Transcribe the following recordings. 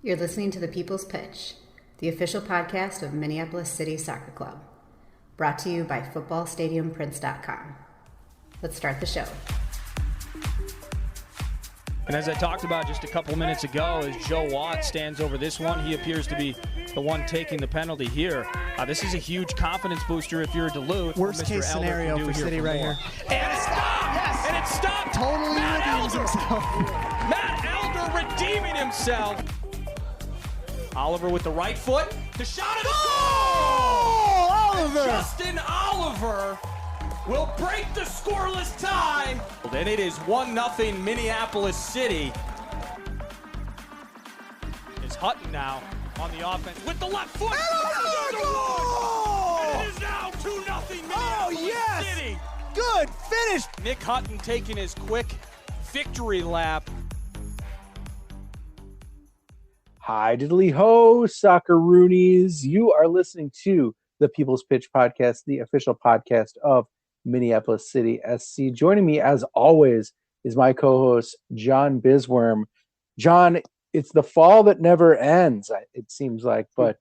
You're listening to The People's Pitch, the official podcast of Minneapolis City Soccer Club, brought to you by footballstadiumprints.com. Let's start the show. And as I talked about just a couple minutes ago, as Joe Watt stands over this one, he appears to be the one taking the penalty here. This is a huge confidence booster if you're a Duluth. Worst case scenario for City right here. And it stopped! Yes! And it stopped! Totally redeems himself. Matt Elder redeeming himself. Oliver with the right foot. The shot of the goal! Oliver! Justin Oliver will break the scoreless tie. And it is 1-0 Minneapolis City. Is Hutton now on the offense with the left foot. And it is now 2-0 Minneapolis City. Good finish. Nick Hutton taking his quick victory lap. Hi, diddly ho, Socceroonies. You are listening to the People's Pitch podcast, the official podcast of Minneapolis City SC. Joining me, as always, is my co-host, John Bisworm. John, it's the fall that never ends, it seems like, but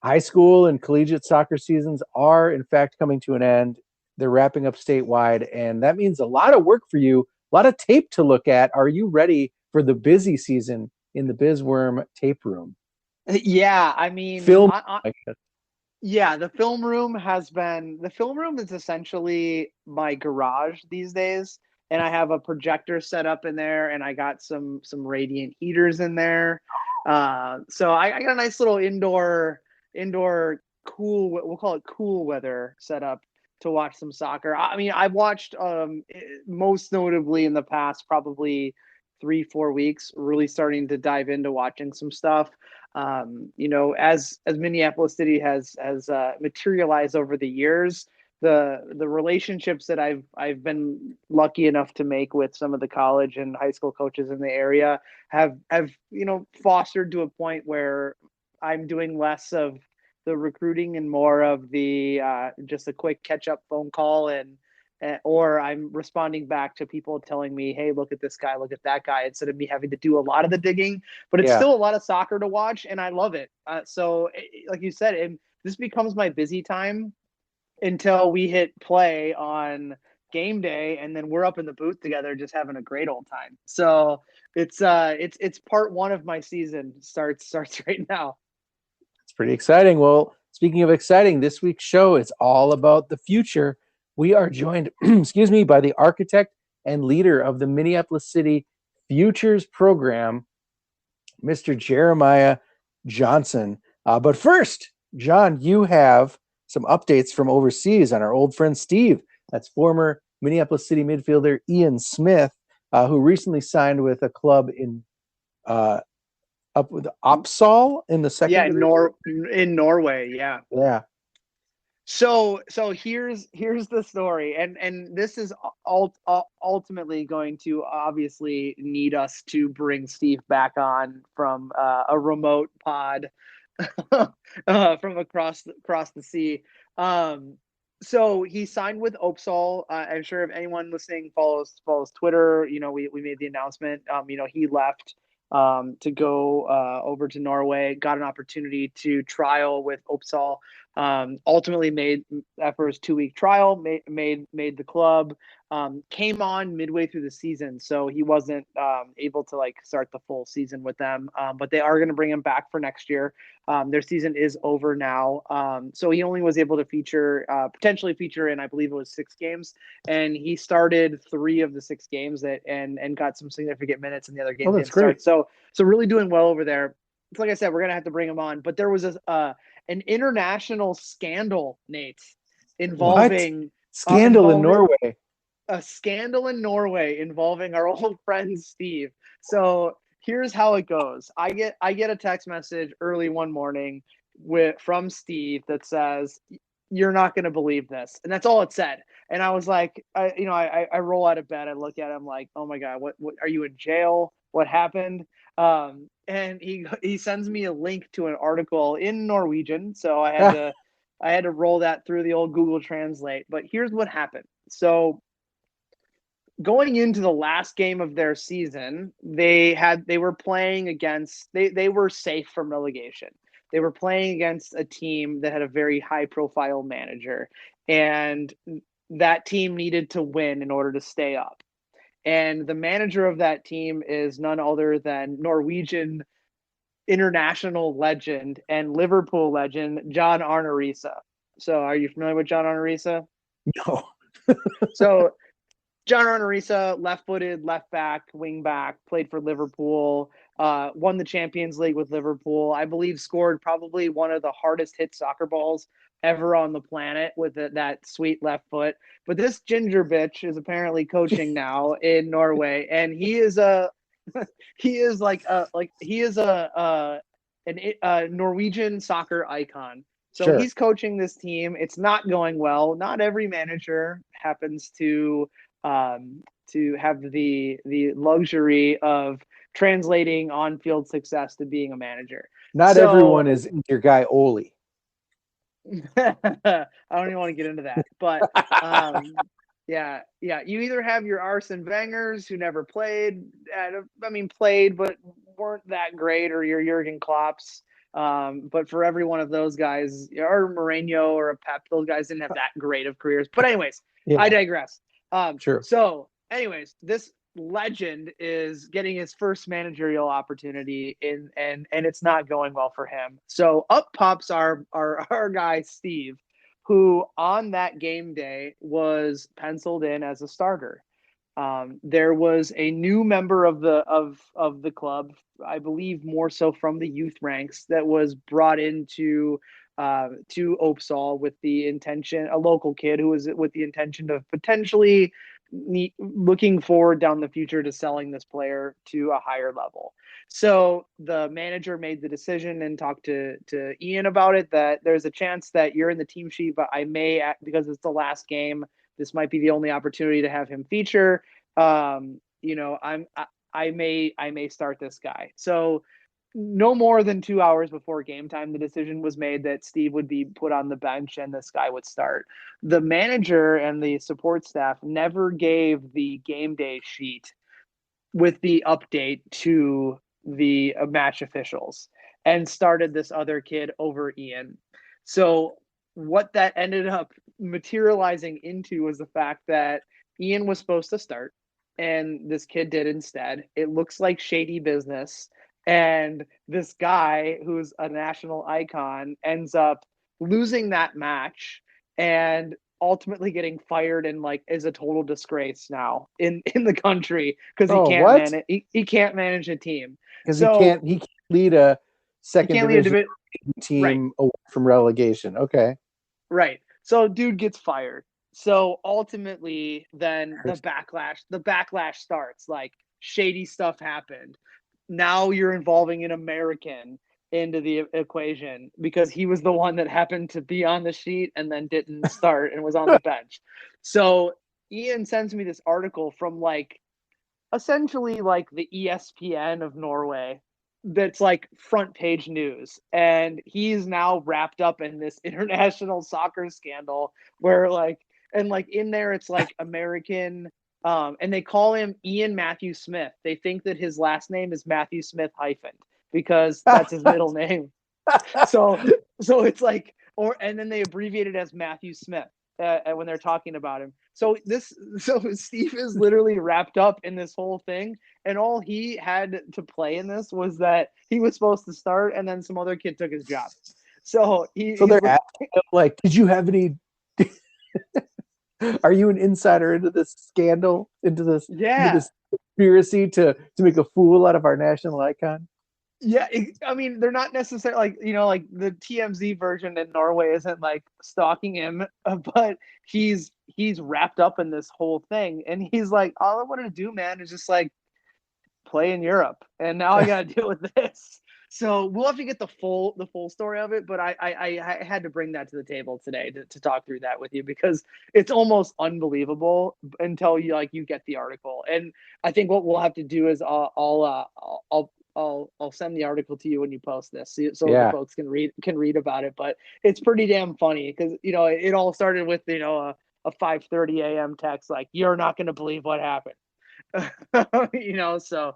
high school and collegiate soccer seasons are, in fact, coming to an end. They're wrapping up statewide, and that means a lot of work for you, a lot of tape to look at. Are you ready for the busy season in the Bisworm tape room? Yeah, I mean, Film. yeah, the film room is essentially my garage these days, and I have a projector set up in there, and I got some radiant heaters in there. So I got a nice little indoor cool, we'll call it cool weather setup to watch some soccer. I mean, I've watched most notably in the past probably 3-4 weeks, really starting to dive into watching some stuff. As Minneapolis City has materialized over the years, the relationships that I've been lucky enough to make with some of the college and high school coaches in the area have fostered to a point where I'm doing less of the recruiting and more of the just a quick catch up phone call or I'm responding back to people telling me, hey, look at this guy, look at that guy, instead of me having to do a lot of the digging. But it's still a lot of soccer to watch, and I love it. So like you said, this becomes my busy time until we hit play on game day, and then we're up in the booth together just having a great old time. So it's part one of my season starts right now. It's pretty exciting. Well, speaking of exciting, this week's show is all about the future. We are joined, by the architect and leader of the Minneapolis City Futures program, Mr. Jeremiah Johnson. But first, John, you have some updates from overseas on our old friend Steve. That's former Minneapolis City midfielder Ian Smith, who recently signed with a club in up with Opsal in the second. Yeah, in Norway. Yeah. Yeah. So here's the story, and this is ultimately going to obviously need us to bring Steve back on from a remote pod from across the sea. So he signed with Opsal. I'm sure if anyone listening follows Twitter, we made the announcement. He left to go over to Norway, got an opportunity to trial with Opsal. Ultimately made after his 2-week trial, made the club, came on midway through the season. So he wasn't able to start the full season with them. But they are going to bring him back for next year. Their season is over now. So he only was able to potentially feature in, I believe it was 6 games. And he started 3 of the 6 games and got some significant minutes in the other games. Oh, that's great. So really doing well over there. So like I said, we're going to have to bring him on, but there was an international scandal, Nate, involving scandal in Norway. A scandal in Norway involving our old friend Steve. So here's how it goes. I get a text message early one morning from Steve that says, "You're not going to believe this," and that's all it said. And I was like, I roll out of bed, I look at him like, oh my God, what are you in jail? What happened? And he sends me a link to an article in Norwegian. So I had to roll that through the old Google Translate. But here's what happened. So going into the last game of their season, they were playing against they were safe from relegation. They were playing against a team that had a very high profile manager, and that team needed to win in order to stay up. And the manager of that team is none other than Norwegian international legend and Liverpool legend John Arne Riise. So are you familiar with John Arne Riise? No. So John Arne Riise, left-footed, left back, wing back, played for Liverpool, won the Champions League with Liverpool. I believe scored probably one of the hardest hit soccer balls ever on the planet with that sweet left foot. But this ginger bitch is apparently coaching now in Norway, and he is a Norwegian soccer icon. So Sure. he's coaching this team. It's not going well. Not every manager happens to have the luxury of translating on-field success to being a manager. Not everyone is your guy Oli. I don't even want to get into that, but yeah. You either have your Arsene Wengers who never played, played but weren't that great, or your Jurgen Klopps. But for every one of those guys, or Mourinho or a Pep, those guys didn't have that great of careers. But anyways, yeah. I digress. Sure. So anyways, this legend is getting his first managerial opportunity and it's not going well for him. So up pops our guy Steve, who on that game day was penciled in as a starter. There was a new member of the club, I believe more so from the youth ranks, that was brought into to Opsal with the intention, a local kid who was with the intention of potentially looking forward down the future to selling this player to a higher level. So the manager made the decision and talked to Ian about it, that there's a chance that you're in the team sheet, but I may, because it's the last game, this might be the only opportunity to have him feature. I may start this guy. So no more than 2 hours before game time, the decision was made that Steve would be put on the bench and this guy would start. The manager and the support staff never gave the game day sheet with the update to the match officials and started this other kid over Ian. So what that ended up materializing into was the fact that Ian was supposed to start and this kid did instead. It looks like shady business. And this guy who's a national icon ends up losing that match and ultimately getting fired and is a total disgrace now in the country because he can't manage a team because he can't lead a second division team away from relegation. Okay, right. So dude gets fired. So ultimately, then the backlash starts. Shady stuff happened. Now you're involving an American into the equation because he was the one that happened to be on the sheet and then didn't start and was on the bench. So Ian sends me this article from essentially the ESPN of Norway that's front page news. And he's now wrapped up in this international soccer scandal where in there it's American. And they call him Ian Matthew Smith. They think that his last name is Matthew Smith hyphened because that's his middle name. So it's and then they abbreviate it as Matthew Smith when they're talking about him. So Steve is literally wrapped up in this whole thing, and all he had to play in this was that he was supposed to start, and then some other kid took his job. So they're asking him, did you have any? Are you an insider into this scandal, into this conspiracy to make a fool out of our national icon? Yeah, they're not necessarily the TMZ version in Norway isn't stalking him, but he's wrapped up in this whole thing, and he's all I wanted to do, man, is just play in Europe, and now I got to deal with this. So we'll have to get the full story of it, but I had to bring that to the table today to talk through that with you because it's almost unbelievable until you get the article. And I think what we'll have to do is I'll send the article to you when you post this, so the folks can read about it. But it's pretty damn funny because it all started with a 5:30 a.m. text like, "You're not going to believe what happened." So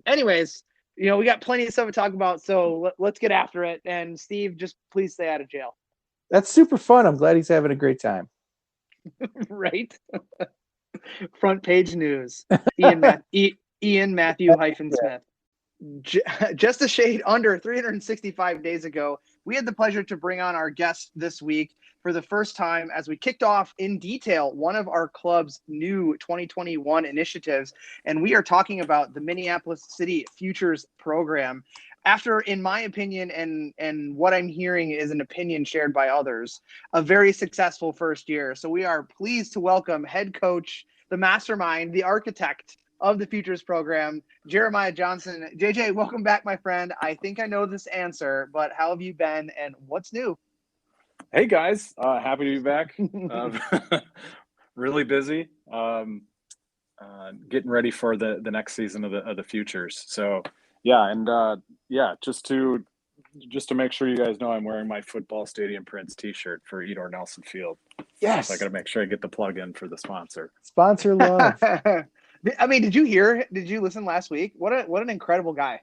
anyways, we got plenty of stuff to talk about, so let's get after it. And Steve, just please stay out of jail. That's super fun. I'm glad he's having a great time. Right? Front page news. Ian Matthew Smith. Just a shade under 365 days ago, we had the pleasure to bring on our guest this week for the first time as we kicked off in detail one of our club's new 2021 initiatives. And we are talking about the Minneapolis City Futures program. After, in my opinion, and what I'm hearing is an opinion shared by others, a very successful first year. So we are pleased to welcome head coach, the mastermind, the architect of the Futures program, Jeremiah Johnson. JJ, welcome back, my friend. I think I know this answer, but how have you been and what's new? Hey guys, happy to be back. Really busy. Getting ready for the next season of the Futures. So yeah, and just to make sure you guys know, I'm wearing my Football Stadium Prince T-shirt for Edor Nelson Field. Yes, so I got to make sure I get the plug in for the sponsor. Sponsor love. I mean, did you listen last week? What an incredible guy.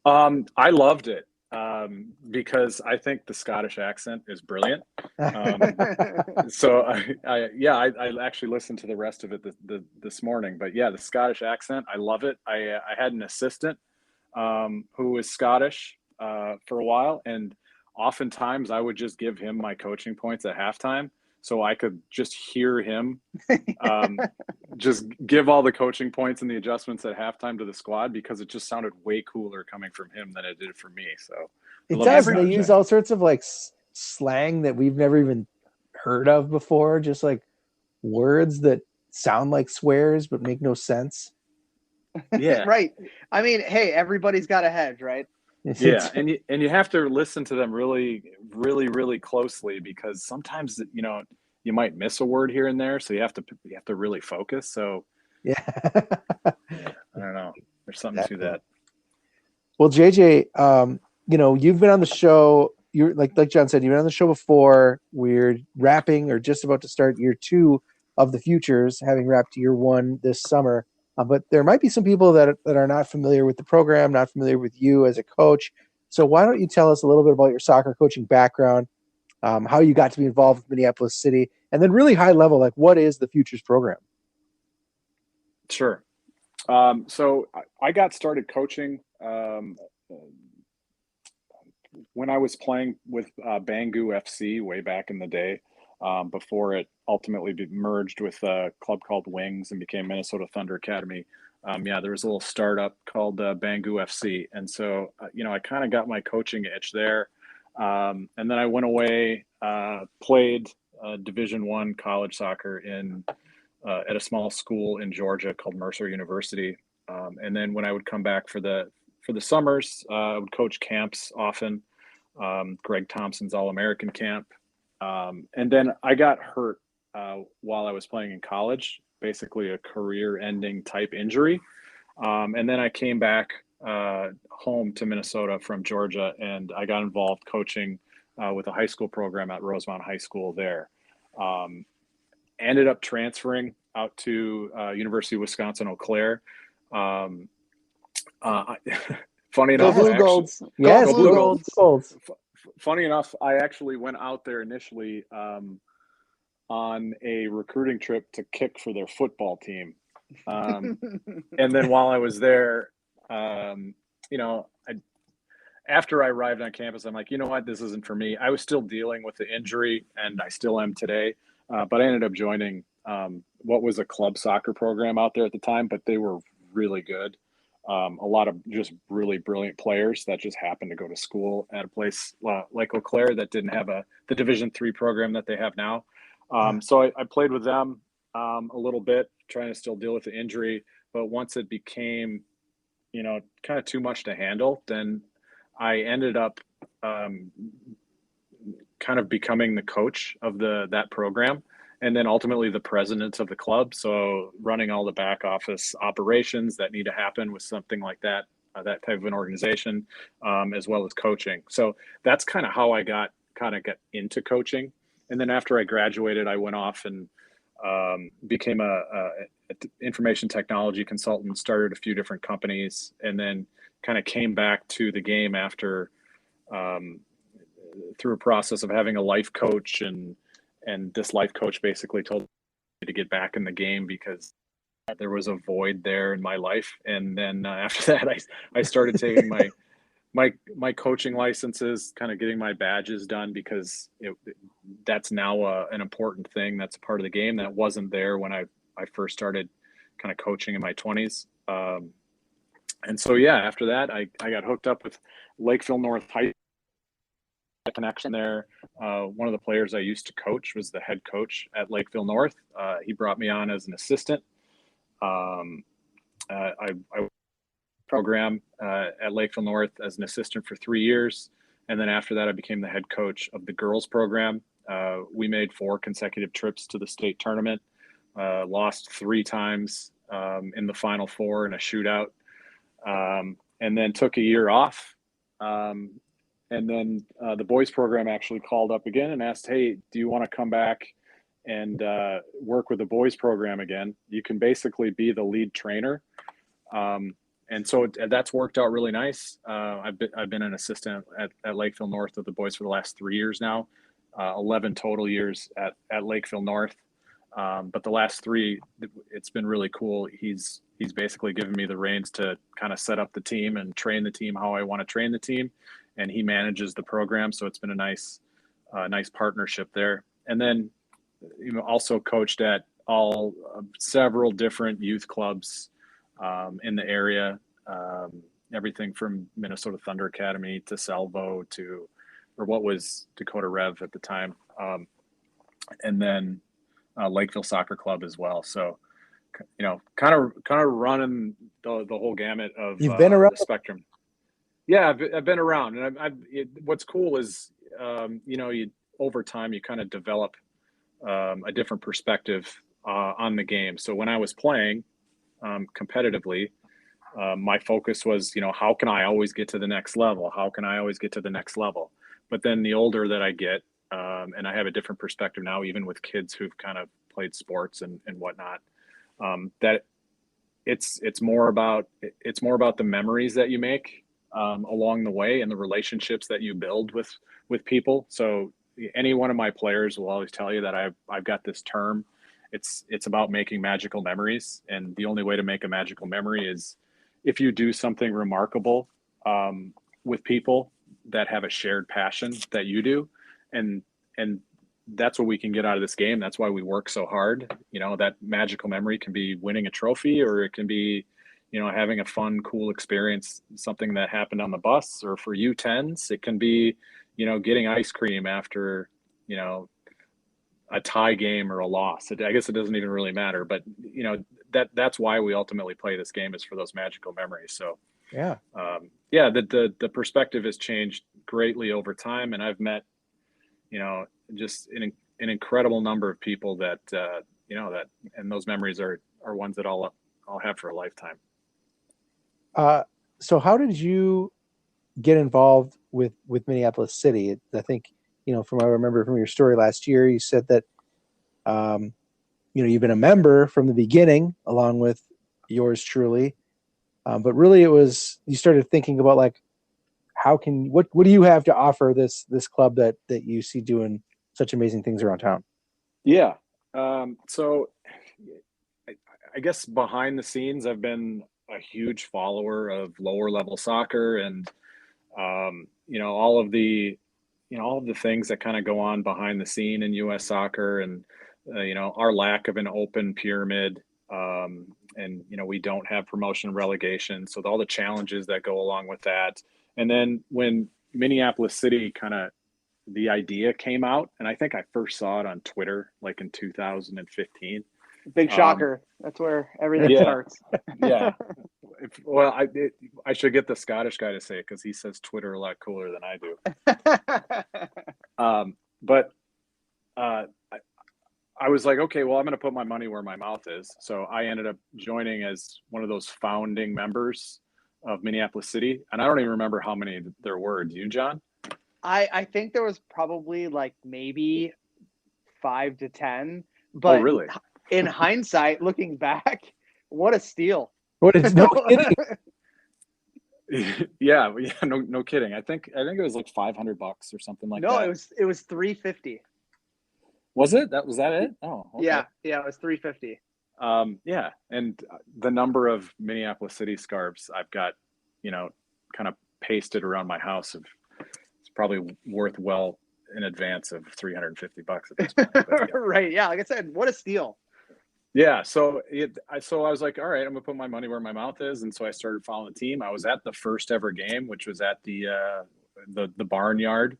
I loved it because I think the Scottish accent is brilliant. So I actually listened to the rest of it this morning. But yeah, the Scottish accent, I love it. I had an assistant who was Scottish for a while, and oftentimes I would just give him my coaching points at halftime. So I could just hear him just give all the coaching points and the adjustments at halftime to the squad, because it just sounded way cooler coming from him than it did for me. So it does. They use all sorts of like slang that we've never even heard of before, just like words that sound like swears but make no sense. Yeah, right. I mean, hey, everybody's got a hedge, right? Yeah, and you have to listen to them really, really, really closely, because sometimes you might miss a word here and there, so you have to really focus. So yeah, I don't know. There's something to that. Well, JJ, you've been on the show. You're like John said, you've been on the show before. We're wrapping or just about to start year 2 of the Futures, having wrapped year 1 this summer. But there might be some people that are not familiar with the program, not familiar with you as a coach. So why don't you tell us a little bit about your soccer coaching background, how you got to be involved with Minneapolis City, and then really high level, like what is the Futures program? Sure. So I got started coaching when I was playing with Bangu FC way back in the day. Before it ultimately merged with a club called Wings and became Minnesota Thunder Academy. There was a little startup called Bangu FC. And so, I kind of got my coaching itch there. And then I went away, played Division I college soccer at a small school in Georgia called Mercer University. And then when I would come back for the summers, I would coach camps often. Greg Thompson's All-American camp. And then I got hurt while I was playing in college, basically a career-ending type injury. And then I came back home to Minnesota from Georgia, and I got involved coaching with a high school program at Rosemount High School there. Ended up transferring out to University of Wisconsin-Eau Claire. Funny enough, Blue Golds. Yes, Blue Golds. Funny enough, I actually went out there initially on a recruiting trip to kick for their football team. And then while I was there, after I arrived on campus, I'm like, you know what, this isn't for me. I was still dealing with the injury, and I still am today. But I ended up joining what was a club soccer program out there at the time, but they were really good. A lot of just really brilliant players that just happened to go to school at a place like Eau Claire that didn't have the Division III program that they have now. So I played with them a little bit, trying to still deal with the injury. But once it became, kind of too much to handle, then I ended up kind of becoming the coach of that program. And then ultimately the president of the club. So running all the back office operations that need to happen with something like that type of an organization, as well as coaching. So that's kind of how I got into coaching. And then after I graduated, I went off and became a information technology consultant, started a few different companies, and then kind of came back to the game after through a process of having a life coach, and this life coach basically told me to get back in the game because there was a void there in my life. And then after that, I started taking my coaching licenses, kind of getting my badges done, because that's now an important thing. That's a part of the game that wasn't there when I first started kind of coaching in my 20s. And so, yeah, after that, I got hooked up with Lakeville North High connection there. One of the players I used to coach was the head coach at Lakeville North. He brought me on as an assistant. I program at Lakeville North as an assistant for 3 years. And then after that, I became the head coach of the girls program. We made 4 consecutive trips to the state tournament, lost 3 times in the Final Four in a shootout, and then took a year off. And then the boys program actually called up again and asked, hey, do you want to come back and work with the boys program again? You can basically be the lead trainer. And so that's worked out really nice. I've been an assistant at Lakeville North of the boys for the last 3 years now, 11 total years at Lakeville North. But the last 3, it's been really cool. He's basically given me the reins to kind of set up the team and train the team how I want to train the team, and he manages the program. So it's been a nice partnership there. And then, also coached at several different youth clubs in the area, everything from Minnesota Thunder Academy to Salvo or what was Dakota Rev at the time, and then Lakeville Soccer Club as well. So, kind of running the whole gamut of You've been around the spectrum. Yeah, I've been around, and what's cool is over time you kind of develop a different perspective on the game. So when I was playing competitively, my focus was, how can I always get to the next level? How can I always get to the next level? But then the older that I get, and I have a different perspective now, even with kids who've kind of played sports and whatnot, that it's more about the memories that you make along the way and the relationships that you build with people. So any one of my players will always tell you that I've got this term. It's about making magical memories. And the only way to make a magical memory is if you do something remarkable with people that have a shared passion that you do. And that's what we can get out of this game. That's why we work so hard. That magical memory can be winning a trophy, or it can be, having a fun, cool experience, something that happened on the bus, or for U10s, it can be, getting ice cream after, a tie game or a loss. I guess it doesn't even really matter, but that's why we ultimately play this game, is for those magical memories. So yeah, the perspective has changed greatly over time, and I've met, just an incredible number of people that and those memories are ones that I'll have for a lifetime. So how did you get involved with Minneapolis City? I think, from what I remember from your story last year, you said that, you've been a member from the beginning along with yours truly. But really it was, you started thinking about like, what do you have to offer this club that you see doing such amazing things around town? Yeah. So I guess behind the scenes, I've been a huge follower of lower level soccer and, all of the things that kind of go on behind the scene in U.S. soccer, and, our lack of an open pyramid. And, we don't have promotion and relegation. So all the challenges that go along with that. And then when Minneapolis City the idea came out, and I think I first saw it on Twitter, like in 2015. Big shocker. That's where everything starts. Yeah. I should get the Scottish guy to say it, because he says Twitter a lot cooler than I do. But I was like, okay, well, I'm going to put my money where my mouth is. So I ended up joining as one of those founding members of Minneapolis City. And I don't even remember how many there were. Do you, John? I think there was probably like maybe 5 to 10. But really? In hindsight, looking back, what a steal. What is no kidding? Yeah, no kidding. I think it was like $500 or something like that. No, it was $350. Was it? Was that it? Oh, okay. Yeah, it was $350. Yeah, and the number of Minneapolis City scarves I've got, kind of pasted around my house it's probably worth well in advance of $350 at this point. But, yeah. Right. Yeah. Like I said, what a steal. Yeah. So I was like, all right, I'm gonna put my money where my mouth is, and so I started following the team. I was at the first ever game, which was at the barnyard.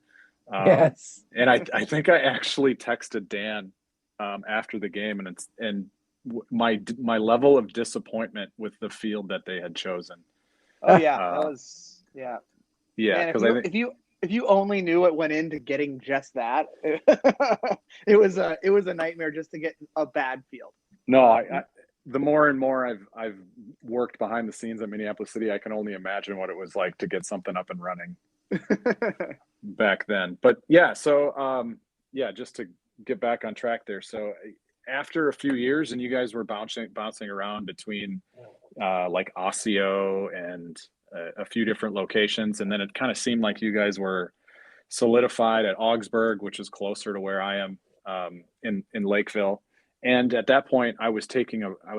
Yes. And I think I actually texted Dan after the game, and my level of disappointment with the field that they had chosen. Oh yeah, that was yeah. Yeah, because I think if you only knew what went into getting just that, it was a nightmare just to get a bad field. No, the more and more I've worked behind the scenes at Minneapolis City, I can only imagine what it was like to get something up and running back then. But yeah, so just to get back on track there. So after a few years, and you guys were bouncing around between like Osseo and a few different locations, and then it kind of seemed like you guys were solidified at Augsburg, which is closer to where I am in Lakeville. And at that point, I was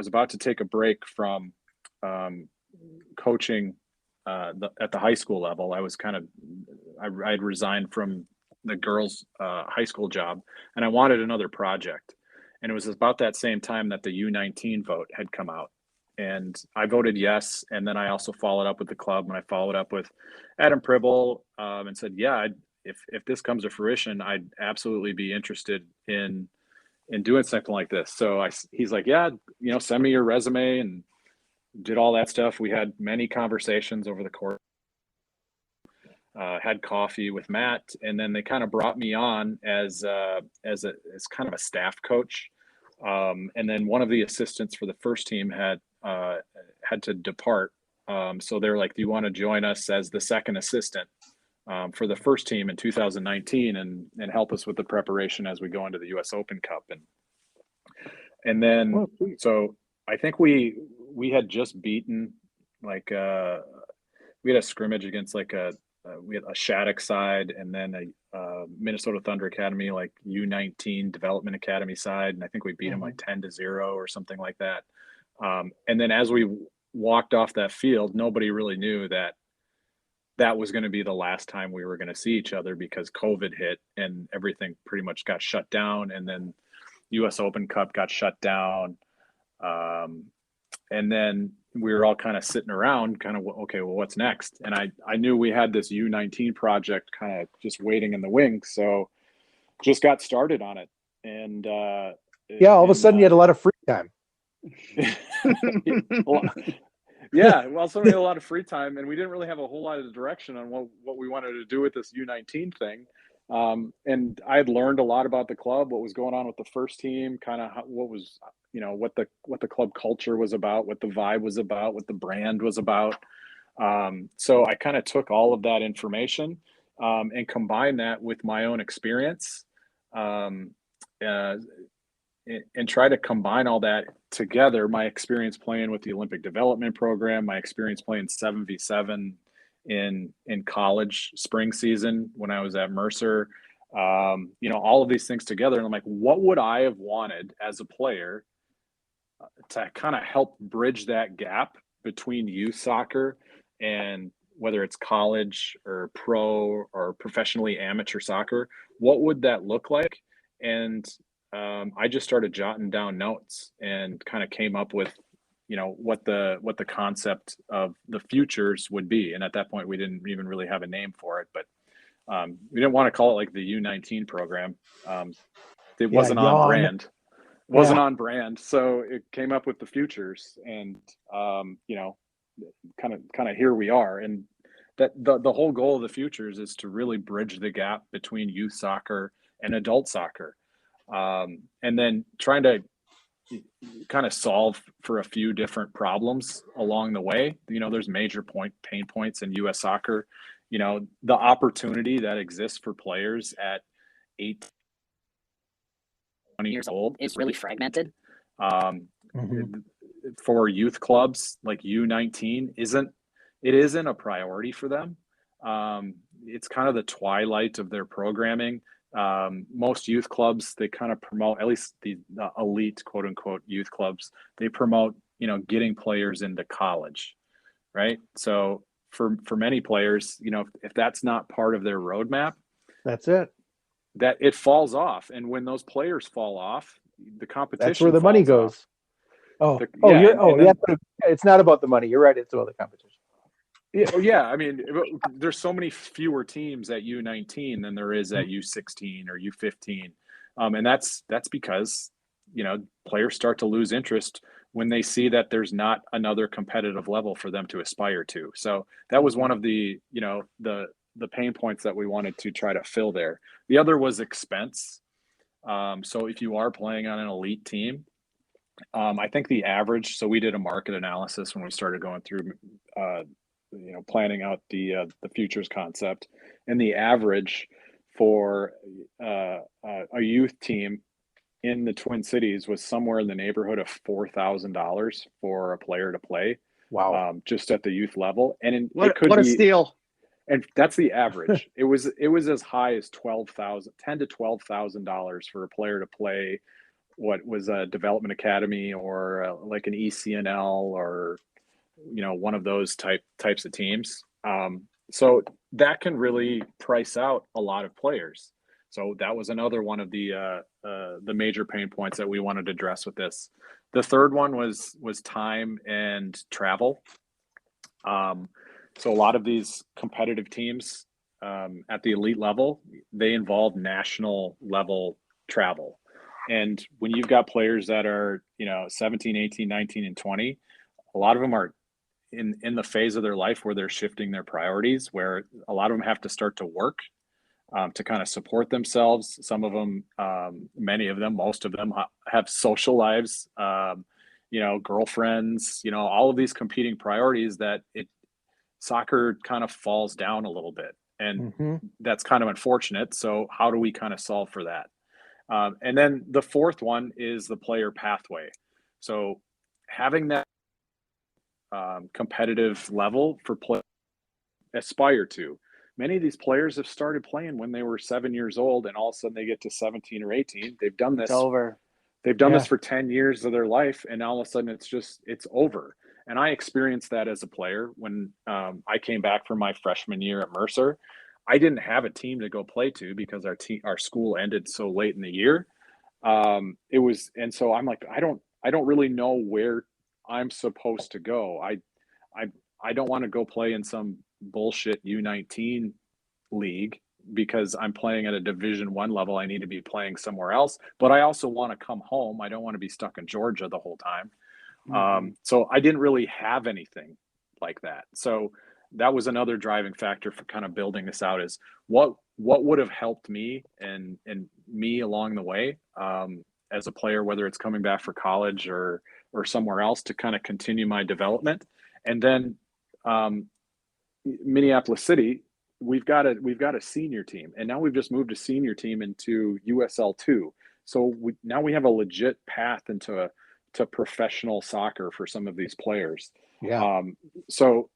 about to take a break from coaching at the high school level. I had resigned from the girls' high school job, and I wanted another project. And it was about that same time that the U19 vote had come out. And I voted yes. And then I also followed up with the club, and I followed up with Adam Pribble and said, yeah, if this comes to fruition, I'd absolutely be interested in doing something like this. So he's like, yeah, send me your resume, and did all that stuff. We had many conversations over the course, had coffee with Matt, and then they kind of brought me on as kind of a staff coach. And then one of the assistants for the first team had to depart. So they're like, do you want to join us as the second assistant for the first team in 2019 and help us with the preparation as we go into the US Open Cup? And then, so I think we had just beaten, like, we had a scrimmage against we had a Shattuck side, and then a Minnesota Thunder Academy, like U19 Development Academy side. And I think we beat them like 10-0 or something like that. And then as we walked off that field, nobody really knew that was going to be the last time we were going to see each other, because COVID hit and everything pretty much got shut down. And then US Open Cup got shut down. And then we were all kind of sitting around okay, well, what's next? And I knew we had this U19 project kind of just waiting in the wings. So just got started on it. And all of a sudden you had a lot of free time. Yeah, well, so we had a lot of free time, and we didn't really have a whole lot of direction on what we wanted to do with this U19 thing. And I had learned a lot about the club, what was going on with the first team, kind of what was, what the club culture was about, what the vibe was about, what the brand was about. So I kind of took all of that information and combined that with my own experience, and try to combine all that together. My experience playing with the Olympic Development Program, my experience playing 7v7 in college spring season when I was at Mercer, all of these things together. And I'm like, what would I have wanted as a player to kind of help bridge that gap between youth soccer and whether it's college or pro or professionally amateur soccer? What would that look like? And I just started jotting down notes and kind of came up with, what the concept of the futures would be. And at that point, we didn't even really have a name for it, but we didn't want to call it like the U19 program. It wasn't on brand. On brand. So it came up with the futures, and kind of here we are. And that the whole goal of the futures is to really bridge the gap between youth soccer and adult soccer. And then trying to kind of solve for a few different problems along the way. There's major pain points in US soccer. The opportunity that exists for players at 8 20 years old is really fragmented. Mhm. For youth clubs like U19 isn't a priority for them. It's kind of the twilight of their programming. Most youth clubs, they kind of promote, at least the elite quote unquote youth clubs, they promote, getting players into college, right? So for many players, if that's not part of their roadmap, That's it. that it falls off. And when those players fall off, the competition That's where the money falls off. goes. Yeah, it's not about the money. You're right. It's about the competition. Yeah. I mean, there's so many fewer teams at U19 than there is at U16 or U15, and that's because players start to lose interest when they see that there's not another competitive level for them to aspire to. So that was one of the the pain points that we wanted to try to fill there. The other was expense. So if you are playing on an elite team, I think the average. So we did a market analysis when we started going through. Planning out the futures concept, and the average for a youth team in the Twin Cities was somewhere in the neighborhood of $4,000 for a player to play. Wow. Just at the youth level, and What it could a be steal. And that's the average. It was as high as $10,000 to $12,000 for a player to play what was a development academy or like an ECNL or one of those types of teams. So that can really price out a lot of players. So that was another one of the major pain points that we wanted to address with this. The third one was time and travel. So a lot of these competitive teams at the elite level, they involve national level travel. And when you've got players that are, 17, 18, 19, and 20, a lot of them are in the phase of their life where they're shifting their priorities, where a lot of them have to start to work to kind of support themselves. Some of them, many of them, most of them have social lives, girlfriends, all of these competing priorities that soccer kind of falls down a little bit. And that's kind of unfortunate. So how do we kind of solve for that? And then the fourth one is the player pathway. So having that competitive level for play aspire to. Many of these players have started playing when they were 7 years old, and all of a sudden they get to 17 or 18. They've done this. It's over. They've done this for 10 years of their life, and all of a sudden it's over. And I experienced that as a player when I came back from my freshman year at Mercer. I didn't have a team to go play to because our school ended so late in the year. And so I'm like, I don't really know where I'm supposed to go. I don't want to go play in some bullshit U19 league because I'm playing at a Division I level. I need to be playing somewhere else, but I also want to come home. I don't want to be stuck in Georgia the whole time. So I didn't really have anything like that. So that was another driving factor for kind of building this out, is what would have helped me and me along the way as a player, whether it's coming back for college or somewhere else, to kind of continue my development. And then Minneapolis City, we've got a senior team, and now we've just moved a senior team into USL2. So now we have a legit path into professional soccer for some of these players. Yeah. So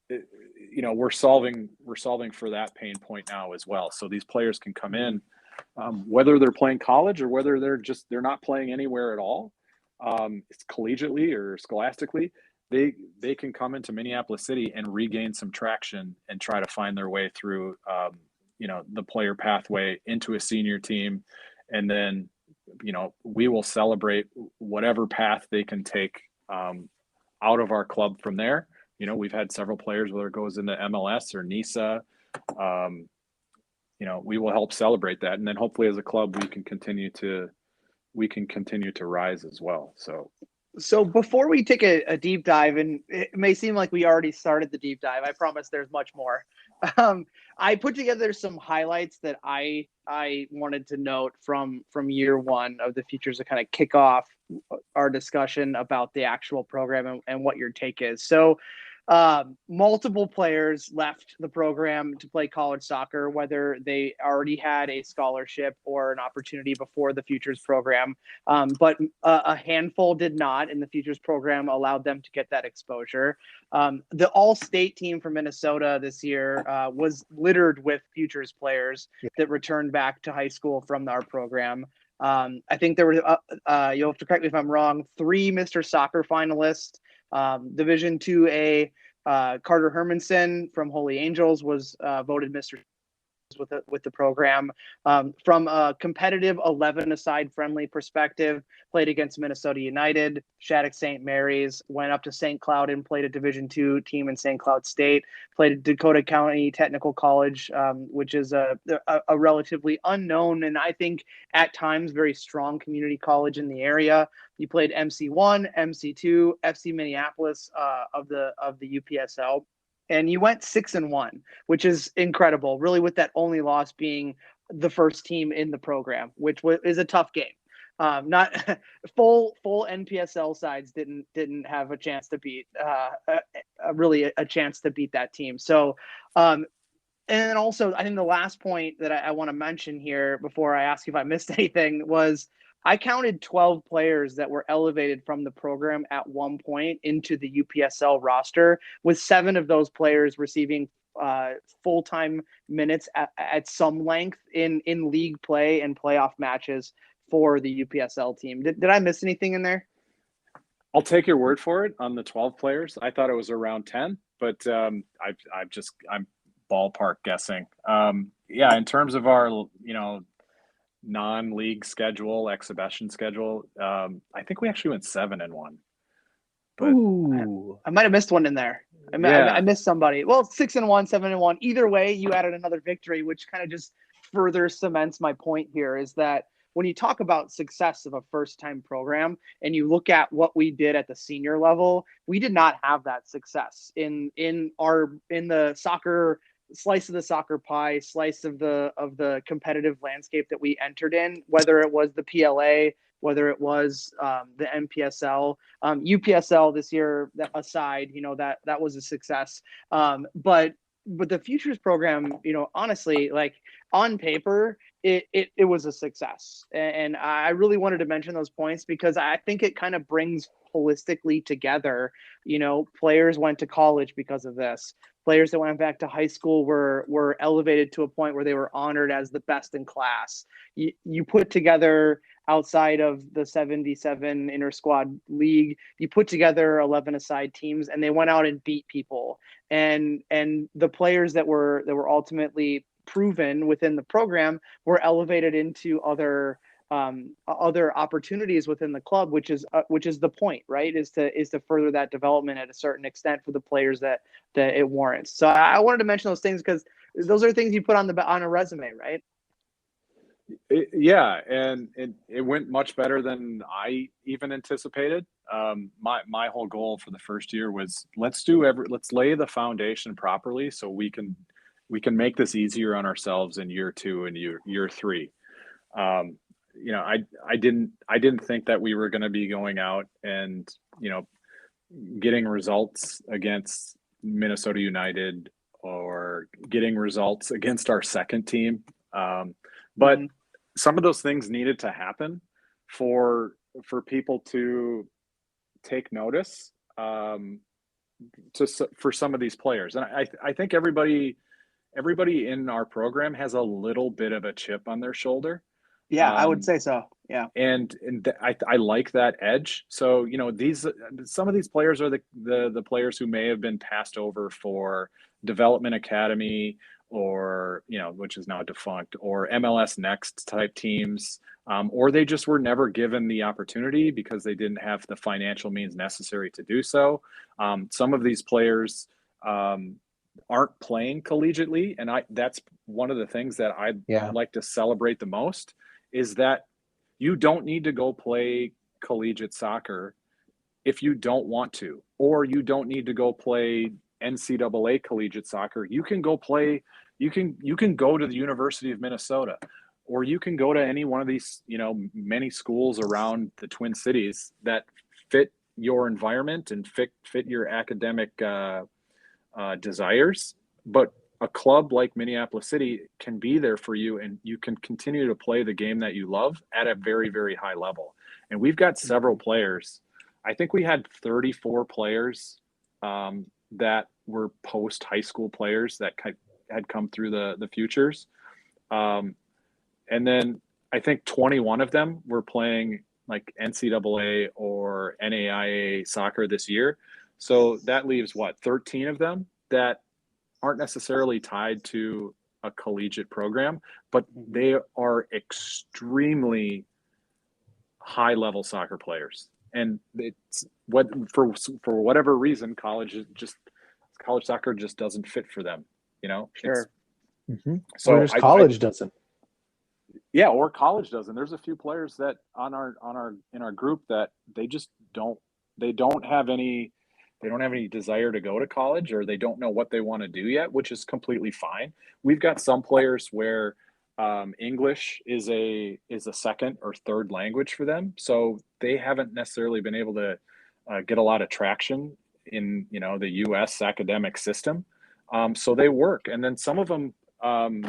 we're solving for that pain point now as well. So these players can come in, whether they're playing college or whether they're not playing anywhere at all, it's collegiately or scholastically, they can come into Minneapolis City and regain some traction and try to find their way through the player pathway into a senior team. And then we will celebrate whatever path they can take out of our club from there. We've had several players, whether it goes into MLS or NISA, we will help celebrate that. And then hopefully as a club, we can continue to rise as well. So before we take a deep dive, and it may seem like we already started the deep dive, I promise there's much more. I put together some highlights that I wanted to note from year one of the Futures to kind of kick off our discussion about the actual program and what your take is. So Multiple players left the program to play college soccer, whether they already had a scholarship or an opportunity before the Futures program. But a handful did not, and the Futures program allowed them to get that exposure. The all-state team from Minnesota this year was littered with Futures players that returned back to high school from our program. I think there were, you'll have to correct me if I'm wrong, 3 Mr. Soccer finalists. Division 2A, Carter Hermanson from Holy Angels was voted Mr. with the program. From a competitive 11-a-side friendly perspective, played against Minnesota United, Shattuck St. Mary's, went up to St. Cloud and played a Division II team in St. Cloud State, played at Dakota County Technical College, which is a relatively unknown and I think at times very strong community college in the area. You played MC1, MC2, FC Minneapolis of the UPSL. And you went 6-1, which is incredible, really, with that only loss being the first team in the program, which is a tough game. Not full NPSL sides didn't have a chance to beat a chance to beat that team. So, and then also, I think the last point that I want to mention here before I ask you if I missed anything was I counted 12 players that were elevated from the program at one point into the UPSL roster, with 7 of those players receiving full-time minutes at some length in league play and playoff matches for the UPSL team. Did I miss anything in there? I'll take your word for it on the 12 players. I thought it was around 10, but I'm ballpark guessing. In terms of our, non-league schedule, exhibition schedule, I think we actually went 7-1. But ooh, I might have missed one in there. I missed somebody. Well, 6-1, 7-1. Either way, you added another victory, which kind of just further cements my point here is that when you talk about success of a first-time program and you look at what we did at the senior level, we did not have that success in the soccer slice of the soccer pie, slice of the competitive landscape that we entered in, whether it was the PLA, whether it was the NPSL, UPSL this year aside, that was a success. But the Futures program, honestly, like on paper, it was a success. And I really wanted to mention those points because I think it kind of brings holistically together, players went to college because of this. Players that went back to high school were elevated to a point where they were honored as the best in class. You put together, outside of the 77 inter-squad league, you put together 11-a-side teams, and they went out and beat people. And the players that were ultimately proven within the program were elevated into other opportunities within the club, which is the point, right? Is to further that development at a certain extent for the players that it warrants. So I wanted to mention those things because those are things you put on a resume, right? And it went much better than I even anticipated. My whole goal for the first year was let's lay the foundation properly so we can make this easier on ourselves in year 2 and year 3. I didn't think that we were going to be going out and, getting results against Minnesota United or getting results against our second team. But some of those things needed to happen for people to take notice for some of these players. And I think everybody in our program has a little bit of a chip on their shoulder. Yeah, I would say so. Yeah. And I like that edge. So, some of these players are the players who may have been passed over for Development Academy or, which is now defunct, or MLS Next type teams, or they just were never given the opportunity because they didn't have the financial means necessary to do so. Some of these players aren't playing collegiately. And that's one of the things that I'd like to celebrate the most is that you don't need to go play collegiate soccer if you don't want to, or you don't need to go play NCAA collegiate soccer. You can go play, you can go to the University of Minnesota, or you can go to any one of these, many schools around the Twin Cities that fit your environment and fit your academic desires, but a club like Minneapolis City can be there for you, and you can continue to play the game that you love at a very, very high level. And we've got several players. I think we had 34 players that were post high school players that had come through the futures. And then I think 21 of them were playing like NCAA or NAIA soccer this year. So that leaves 13 of them that aren't necessarily tied to a collegiate program, but they are extremely high level soccer players. And it's for whatever reason, college soccer just doesn't fit for them, you know? Sure. So or college doesn't. Yeah, or college doesn't. There's a few players that in our group that they don't have any desire to go to college, or they don't know what they want to do yet, which is completely fine. We've got some players where English is a second or third language for them, so they haven't necessarily been able to get a lot of traction in the U.S. academic system. So they work, and then some of them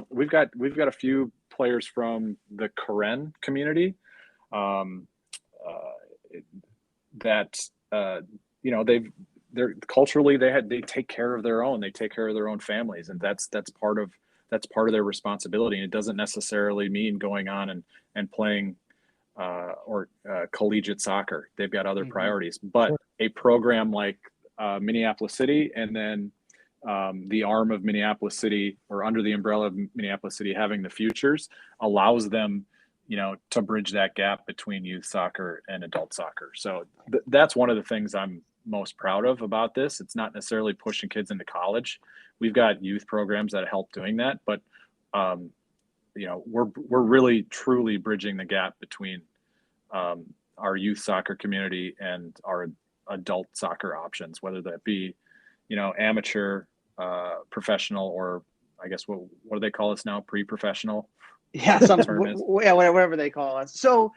we've got a few players from the Karen community that they're culturally they take care of their own, families, and that's part of their responsibility. And it doesn't necessarily mean going on and playing collegiate soccer. They've got other priorities, but a program like Minneapolis City, and then the arm of Minneapolis City, or under the umbrella of Minneapolis City, having the futures allows them, to bridge that gap between youth soccer and adult soccer. So that's one of the things I'm most proud of about this. It's not necessarily pushing kids into college. We've got youth programs that help doing that, but we're really truly bridging the gap between our youth soccer community and our adult soccer options, whether that be amateur, professional, or I guess what do they call us now? Pre-professional. Yeah, whatever they call us. So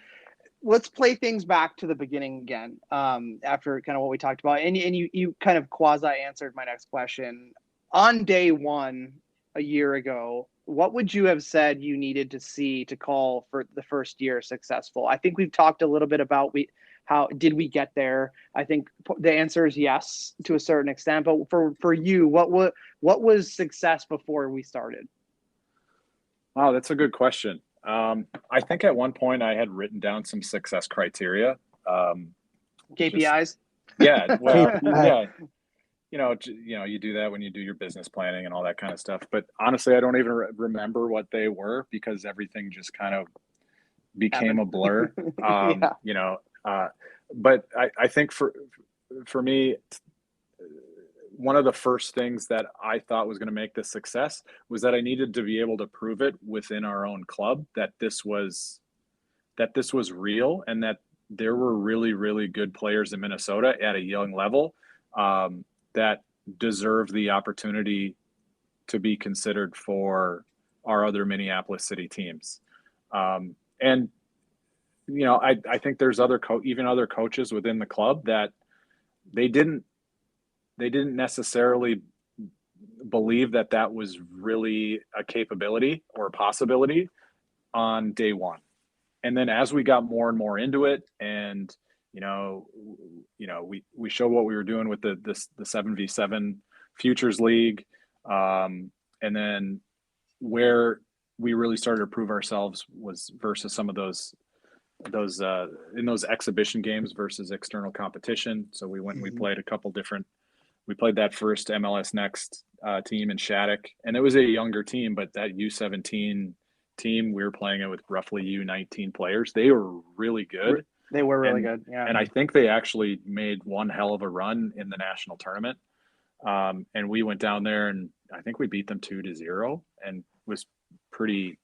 let's play things back to the beginning again. After kind of what we talked about, and you kind of quasi answered my next question. On day one a year ago, what would you have said you needed to see to call for the first year successful? I think we've talked a little bit about how did we get there? I think the answer is yes to a certain extent. But for you, what was success before we started? Wow, that's a good question. I think at one point I had written down some success criteria. KPIs. Yeah, well, yeah. You do that when you do your business planning and all that kind of stuff. But honestly, I don't even remember what they were, because everything just kind of became a blur. But I think for me, one of the first things that I thought was going to make this success was that I needed to be able to prove it within our own club that this was real, and that there were really, really good players in Minnesota at a young level that deserve the opportunity to be considered for our other Minneapolis City teams. And I think there's even other coaches within the club that they didn't necessarily believe that was really a capability or a possibility on day one. And then as we got more and more into it, and we showed what we were doing with the 7v7 Futures League, and then where we really started to prove ourselves was versus some of those in those exhibition games versus external competition. So we went and we played we played that first MLS Next team in Shattuck, and it was a younger team, but that U17 team, we were playing it with roughly U19 players. They were really good. They were really good. Yeah. And I think they actually made one hell of a run in the national tournament. And we went down there, and I think we beat them 2-0, and was pretty,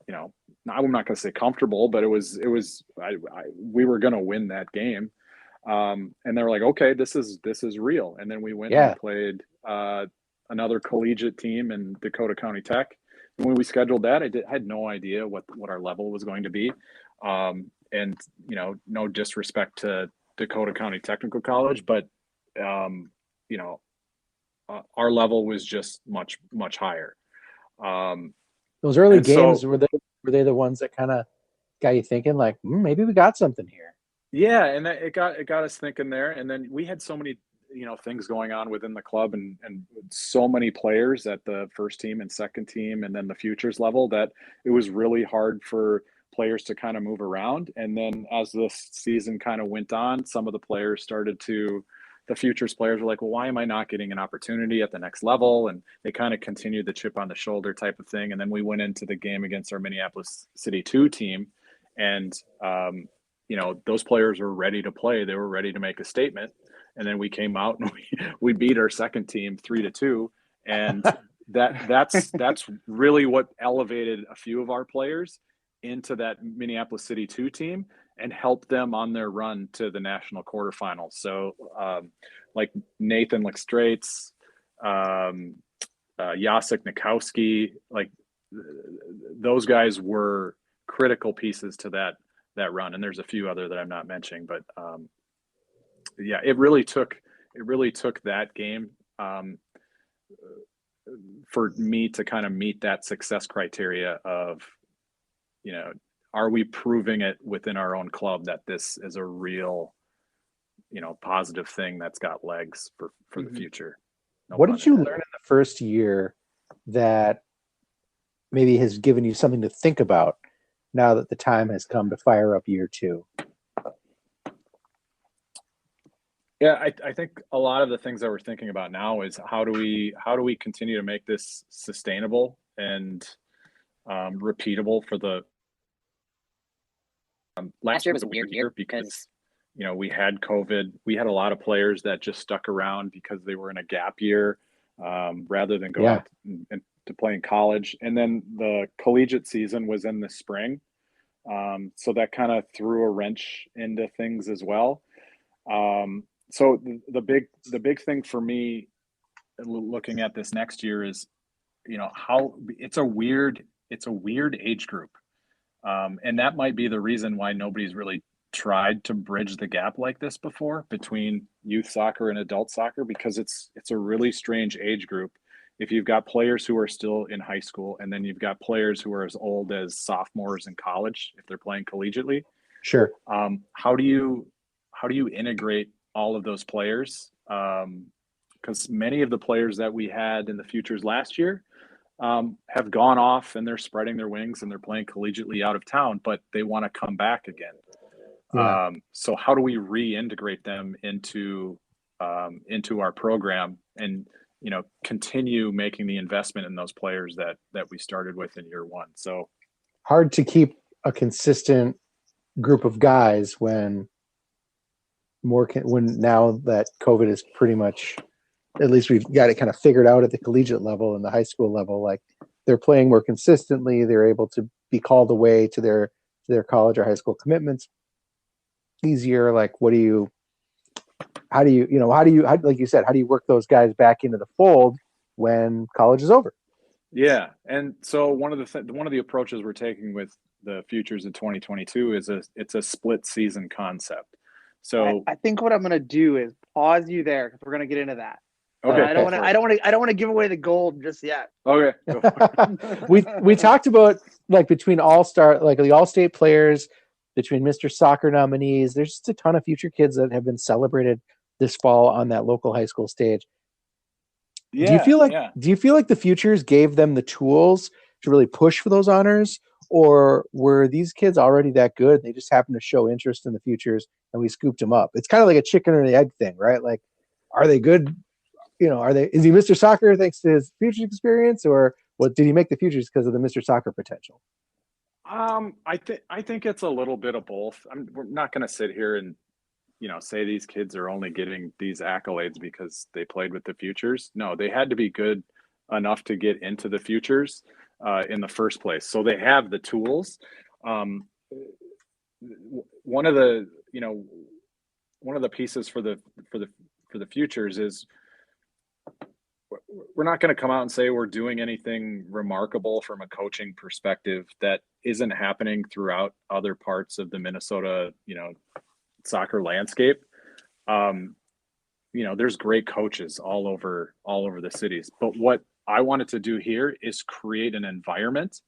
I'm not going to say comfortable, but we were going to win that game. And they were like, okay, this is real. And then we went and played another collegiate team in Dakota County Tech. And when we scheduled that, I had no idea what our level was going to be. And no disrespect to Dakota County Technical College, but our level was just much, much higher. Those early games, so, were they the ones that kind of got you thinking like, maybe we got something here? yeah, and it got us thinking there. And then we had so many, things going on within the club, and so many players at the first team and second team, and then the futures level, that it was really hard for players to kind of move around. And then as the season kind of went on, some of the players the futures players were like, well, why am I not getting an opportunity at the next level? And they kind of continued the chip on the shoulder type of thing. And then we went into the game against our Minneapolis City 2 team, and those players were ready to play. They were ready to make a statement. And then we came out and we beat our second team 3-2. And that's really what elevated a few of our players into that Minneapolis City 2 team and helped them on their run to the national quarterfinals. So like Nathan Lickstraits, Jacek Nikowski, like those guys were critical pieces to that run. And there's a few other that I'm not mentioning, but yeah, it really took that game for me to kind of meet that success criteria of, are we proving it within our own club that this is a real, positive thing that's got legs for the future. What did you learn in the first year that maybe has given you something to think about now that the time has come to fire up year 2? Yeah, I think a lot of the things that we're thinking about now is how do we continue to make this sustainable and repeatable for the last year was a weird year because we had COVID. We had a lot of players that just stuck around because they were in a gap year rather than go out and to play in college. And then the collegiate season was in the spring, so that kind of threw a wrench into things as well. So the big thing for me looking at this next year is, how it's a weird age group. And that might be the reason why nobody's really tried to bridge the gap like this before between youth soccer and adult soccer, because it's a really strange age group. If you've got players who are still in high school, and then you've got players who are as old as sophomores in college, if they're playing collegiately. Sure. How do you integrate all of those players? Because many of the players that we had in the futures last year have gone off and they're spreading their wings and they're playing collegiately out of town, but they want to come back again. Yeah. So how do we reintegrate them into our program and continue making the investment in those players that we started with in year 1? So hard to keep a consistent group of guys when now that COVID is pretty much, at least we've got it kind of figured out at the collegiate level and the high school level, like they're playing more consistently. They're able to be called away to their college or high school commitments easier. Like, how do you, like you said, how do you work those guys back into the fold when college is over? Yeah. And so one of the approaches we're taking with the futures in 2022 is it's a split season concept. So I think what I'm going to do is pause you there because we're going to get into that. Okay. I don't want to give away the gold just yet. Okay. we talked about like between all-star, like the all-state players, between Mr. Soccer nominees, there's just a ton of future kids that have been celebrated this fall on that local high school stage. Yeah. Do you feel like the futures gave them the tools to really push for those honors, or were these kids already that good? They just happened to show interest in the futures and we scooped them up. It's kind of like a chicken or the egg thing, right? Like, are they good? Is he Mr. Soccer thanks to his futures experience, or what did he make the futures because of the Mr. Soccer potential? I think it's a little bit of both. We're not going to sit here and say these kids are only getting these accolades because they played with the futures. No, they had to be good enough to get into the futures in the first place. So they have the tools. One of the pieces for the futures is we're not going to come out and say we're doing anything remarkable from a coaching perspective that isn't happening throughout other parts of the Minnesota, soccer landscape. there's great coaches all over the cities. But what I wanted to do here is create an environment,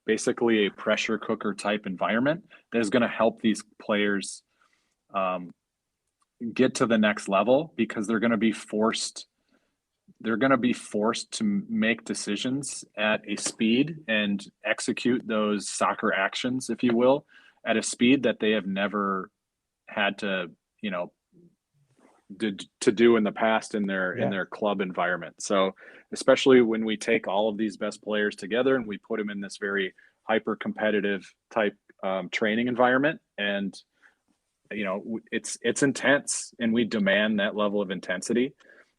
basically a pressure cooker type environment that is going to help these players get to the next level, because they're going to be forced to make decisions at a speed and execute those soccer actions, if you will, at a speed that they have never had to, to do in the past in their club environment. So especially when we take all of these best players together and we put them in this very hyper competitive type training environment, and it's intense, and we demand that level of intensity.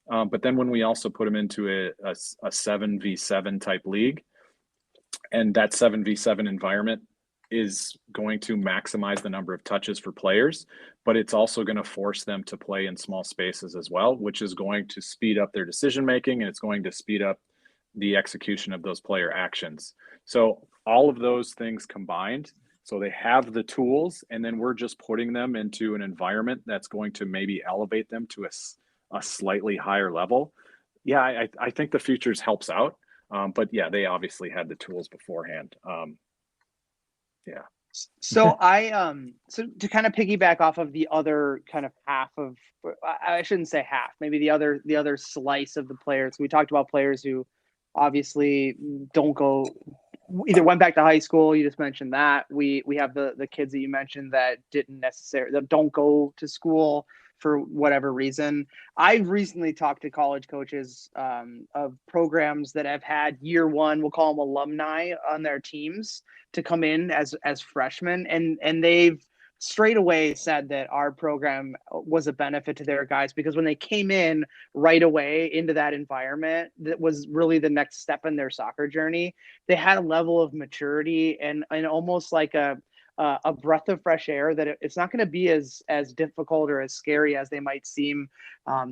But then when we also put them into a 7v7 type league, and that 7v7 environment is going to maximize the number of touches for players, but it's also going to force them to play in small spaces as well, which is going to speed up their decision making, and it's going to speed up the execution of those player actions. So all of those things combined, so they have the tools, and then we're just putting them into an environment that's going to maybe elevate them to a slightly higher level. Yeah, I think the Futures helps out. But yeah, they obviously had the tools beforehand. Yeah. So so to kind of piggyback off of the other kind of half of, I shouldn't say half, maybe the other slice of the players. We talked about players who obviously either went back to high school. You just mentioned that. We have the kids that you mentioned that that don't go to school for whatever reason. I've recently talked to college coaches of programs that have had year one, we'll call them alumni, on their teams to come in as freshmen, and they've straight away said that our program was a benefit to their guys, because when they came in right away into that environment that was really the next step in their soccer journey, they had a level of maturity and almost like a breath of fresh air, that it's not going to be as difficult or as scary as they might seem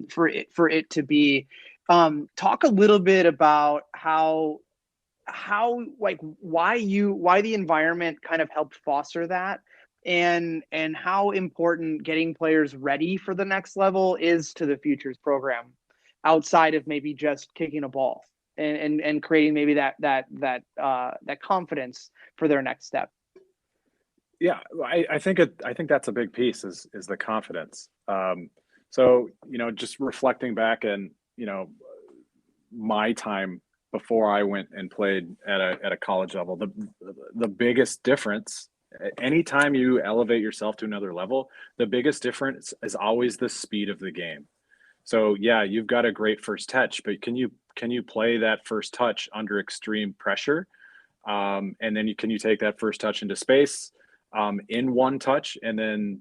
for it to be. Talk a little bit about how like why the environment kind of helped foster that, and how important getting players ready for the next level is to the Futures program, outside of maybe just kicking a ball and creating maybe that confidence for their next step. Yeah, I think that's a big piece is the confidence. So just reflecting back and my time before I went and played at a college level, the biggest difference, anytime you elevate yourself to another level, the biggest difference is always the speed of the game. So yeah, you've got a great first touch, but can you play that first touch under extreme pressure? And then can you take that first touch into space in one touch, and then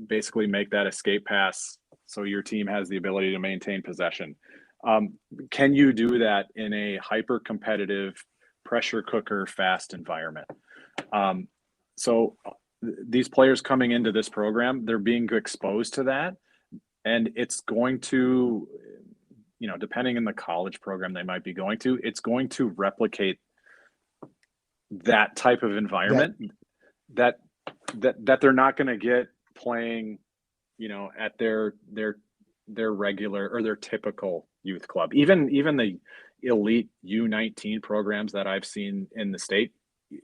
basically make that escape pass so your team has the ability to maintain possession? Can you do that in a hyper competitive pressure cooker fast environment? So these players coming into this program, they're being exposed to that, and it's going to, depending on the college program they might be going to, it's going to replicate that type of environment that they're not going to get playing, at their regular or their typical youth club. Even the elite U19 programs that I've seen in the state,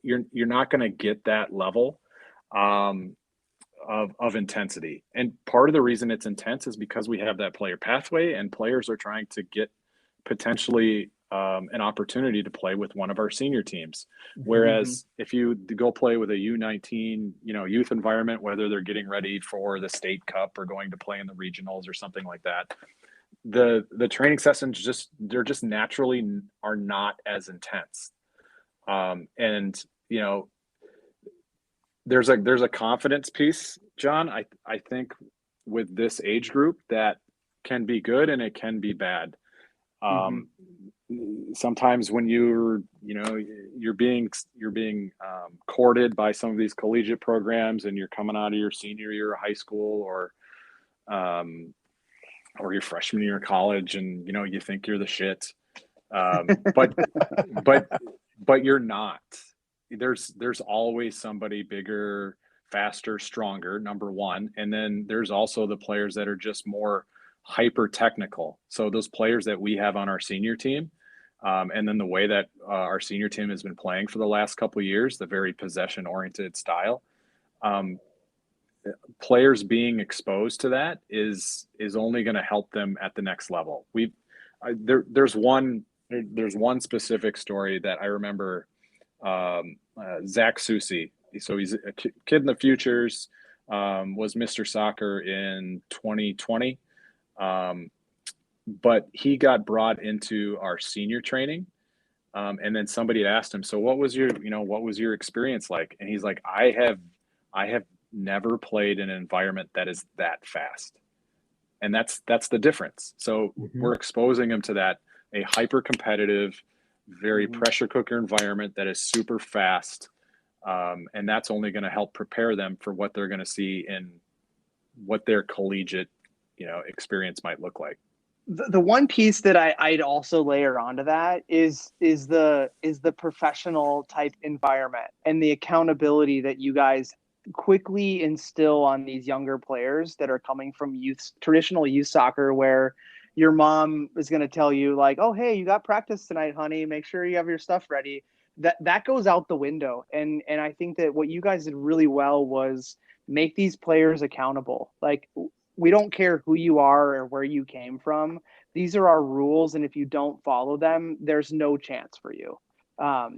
you're not going to get that level of intensity. And part of the reason it's intense is because we have that player pathway, and players are trying to get potentially an opportunity to play with one of our senior teams. Whereas if you go play with a U19, youth environment, whether they're getting ready for the state cup or going to play in the regionals or something like that, the training sessions they're just naturally are not as intense. And there's a confidence piece, John, I think, with this age group that can be good and it can be bad. Sometimes when you're being courted by some of these collegiate programs, and you're coming out of your senior year of high school or your freshman year of college, and you think you're the shit, but you're not. There's always somebody bigger, faster, stronger, number one, and then there's also the players that are just more hyper technical. So those players that we have on our senior team, and then the way that our senior team has been playing for the last couple of years, the very possession oriented style, players being exposed to that is only going to help them at the next level. There's one specific story that I remember. Zach Susi. So he's a kid in the Futures, was Mr. Soccer in 2020. But he got brought into our senior training. And then somebody had asked him, so what was your experience like? And he's like, I have never played in an environment that is that fast. And that's the difference. So we're exposing him to that, a hyper competitive, very pressure cooker environment that is super fast. And that's only going to help prepare them for what they're going to see in what their collegiate, experience might look like. The one piece that I'd also layer onto that is the professional type environment and the accountability that you guys quickly instill on these younger players that are coming from traditional youth soccer, where your mom is going to tell you like, oh, hey, you got practice tonight, honey, make sure you have your stuff ready. That goes out the window. And I think that what you guys did really well was make these players accountable. Like, we don't care who you are or where you came from. These are our rules. And if you don't follow them, there's no chance for you. I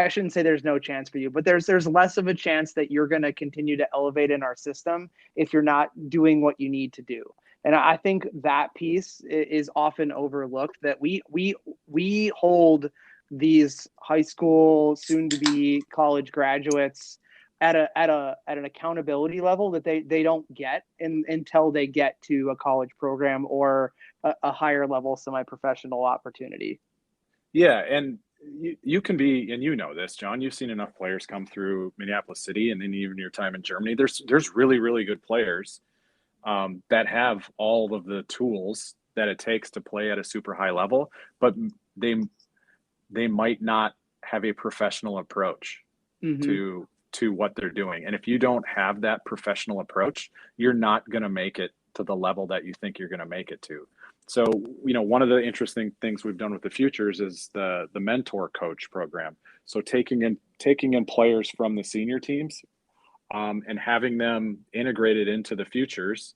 shouldn't say there's no chance for you, but there's less of a chance that you're going to continue to elevate in our system if you're not doing what you need to do. And I think that piece is often overlooked, that we hold these high school, soon to be college graduates at an accountability level that they don't get until they get to a college program or a higher level semi-professional opportunity. Yeah, and you can be, and this, John, you've seen enough players come through Minneapolis City, and then even your time in Germany. There's really, really good players that have all of the tools that it takes to play at a super high level, but they might not have a professional approach to what they're doing. And if you don't have that professional approach, you're not going to make it to the level that you think you're going to make it to. So, one of the interesting things we've done with the Futures is the mentor coach program. So taking in players from the senior teams and having them integrated into the Futures,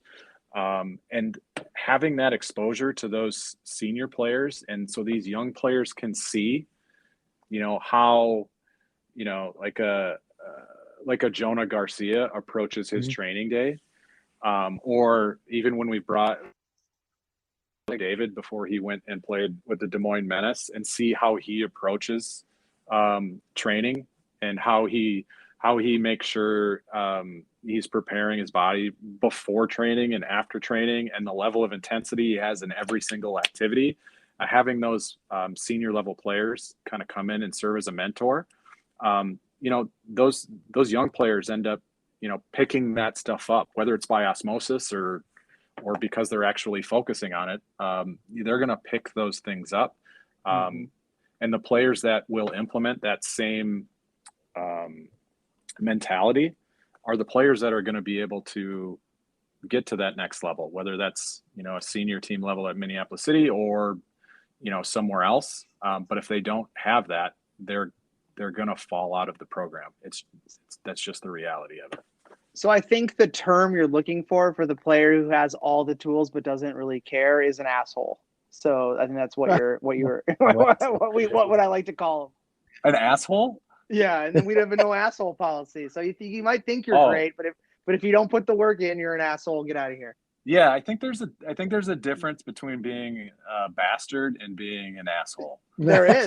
and having that exposure to those senior players. And so these young players can see, how, like a Jonah Garcia approaches his training day. Or even when we brought David before he went and played with the Des Moines Menace, and see how he approaches training and how he makes sure he's preparing his body before training and after training, and the level of intensity he has in every single activity. Having those senior level players kind of come in and serve as a mentor, those young players end up, picking that stuff up, whether it's by osmosis or because they're actually focusing on it. They're going to pick those things up. And the players that will implement that same mentality are the players that are going to be able to get to that next level, whether that's, a senior team level at Minneapolis City or, somewhere else. But if they don't have that, they're going to fall out of the program. That's just the reality of it. So I think the term you're looking for the player who has all the tools but doesn't really care is an asshole. So I think that's what I like to call him. An asshole? Yeah, and then we'd have a no asshole policy. So you might think you're great, but if you don't put the work in, you're an asshole. Get out of here. Yeah, I think there's a difference between being a bastard and being an asshole. There is.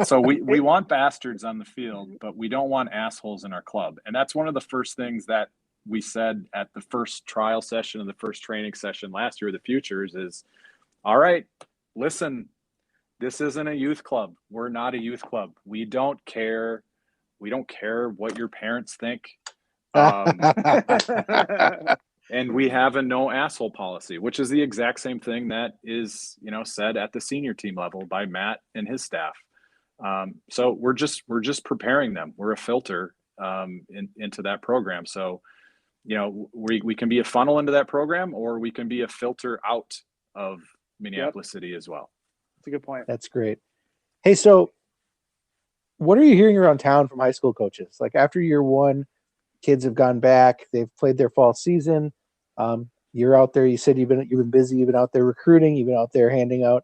So we want bastards on the field, but we don't want assholes in our club. And that's one of the first things that we said at the first trial session and the first training session last year, the Futures, is, all right, listen, this isn't a youth club. We're not a youth club. We don't care. We don't care what your parents think. And we have a no asshole policy, which is the exact same thing that is, said at the senior team level by Matt and his staff. So we're just preparing them. We're a filter into that program. So, we can be a funnel into that program, or we can be a filter out of Minneapolis City as well. That's a good point. That's great. Hey, so what are you hearing around town from high school coaches? Like after year one, kids have gone back, they've played their fall season. You're out there. You said you've been busy. You've been out there recruiting. You've been out there handing out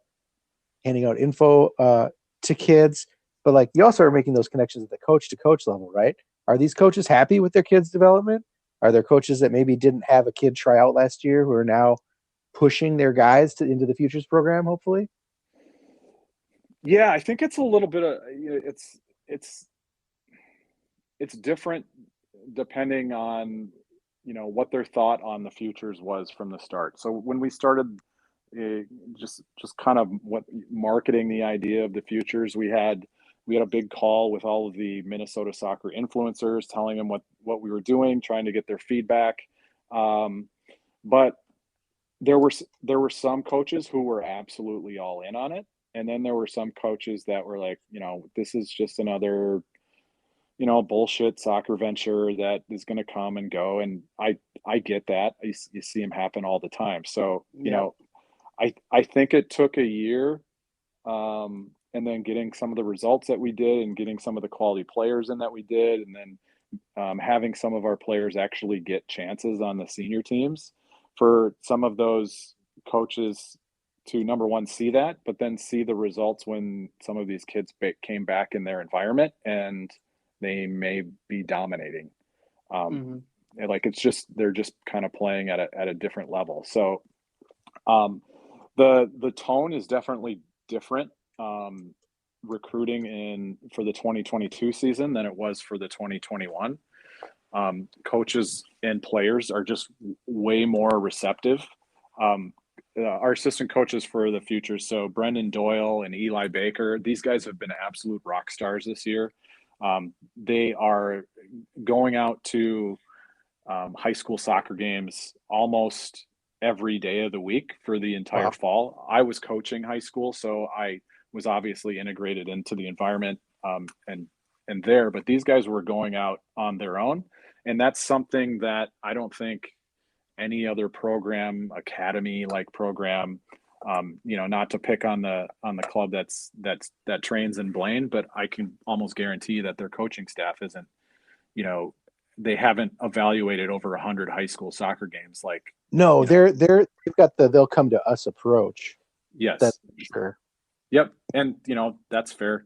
info to kids. But like you also are making those connections at the coach to coach level, right? Are these coaches happy with their kids' development? Are there coaches that maybe didn't have a kid try out last year who are now pushing their guys into the futures program? Hopefully. Yeah, I think it's a little bit of it's different depending on what their thought on the futures was from the start. So when we started just kind of marketing the idea of the futures, we had a big call with all of the Minnesota soccer influencers, telling them what we were doing, trying to get their feedback. But there were some coaches who were absolutely all in on it. And then there were some coaches that were like, this is just another, bullshit soccer venture that is going to come and go. And I get that. You see them happen all the time. So, I think it took a year, and then getting some of the results that we did and getting some of the quality players in that we did, and then having some of our players actually get chances on the senior teams, for some of those coaches to, number one, see that, but then see the results when some of these kids came back in their environment and they may be dominating. And like, they're just kind of playing at a different level. So the tone is definitely different recruiting for the 2022 season than it was for the 2021. Coaches and players are just way more receptive. Our assistant coaches for the futures, so Brendan Doyle and Eli Baker, these guys have been absolute rock stars this year. They are going out to high school soccer games almost every day of the week for the entire fall. I was coaching high school, so I was obviously integrated into the environment and there, but these guys were going out on their own. And that's something that I don't think any other program, academy like program, not to pick on the club that trains in Blaine, but I can almost guarantee that their coaching staff isn't, they haven't evaluated over 100 high school soccer games. Like, no, they've got they'll come to us approach. Yes. That's sure. Yep. And that's fair.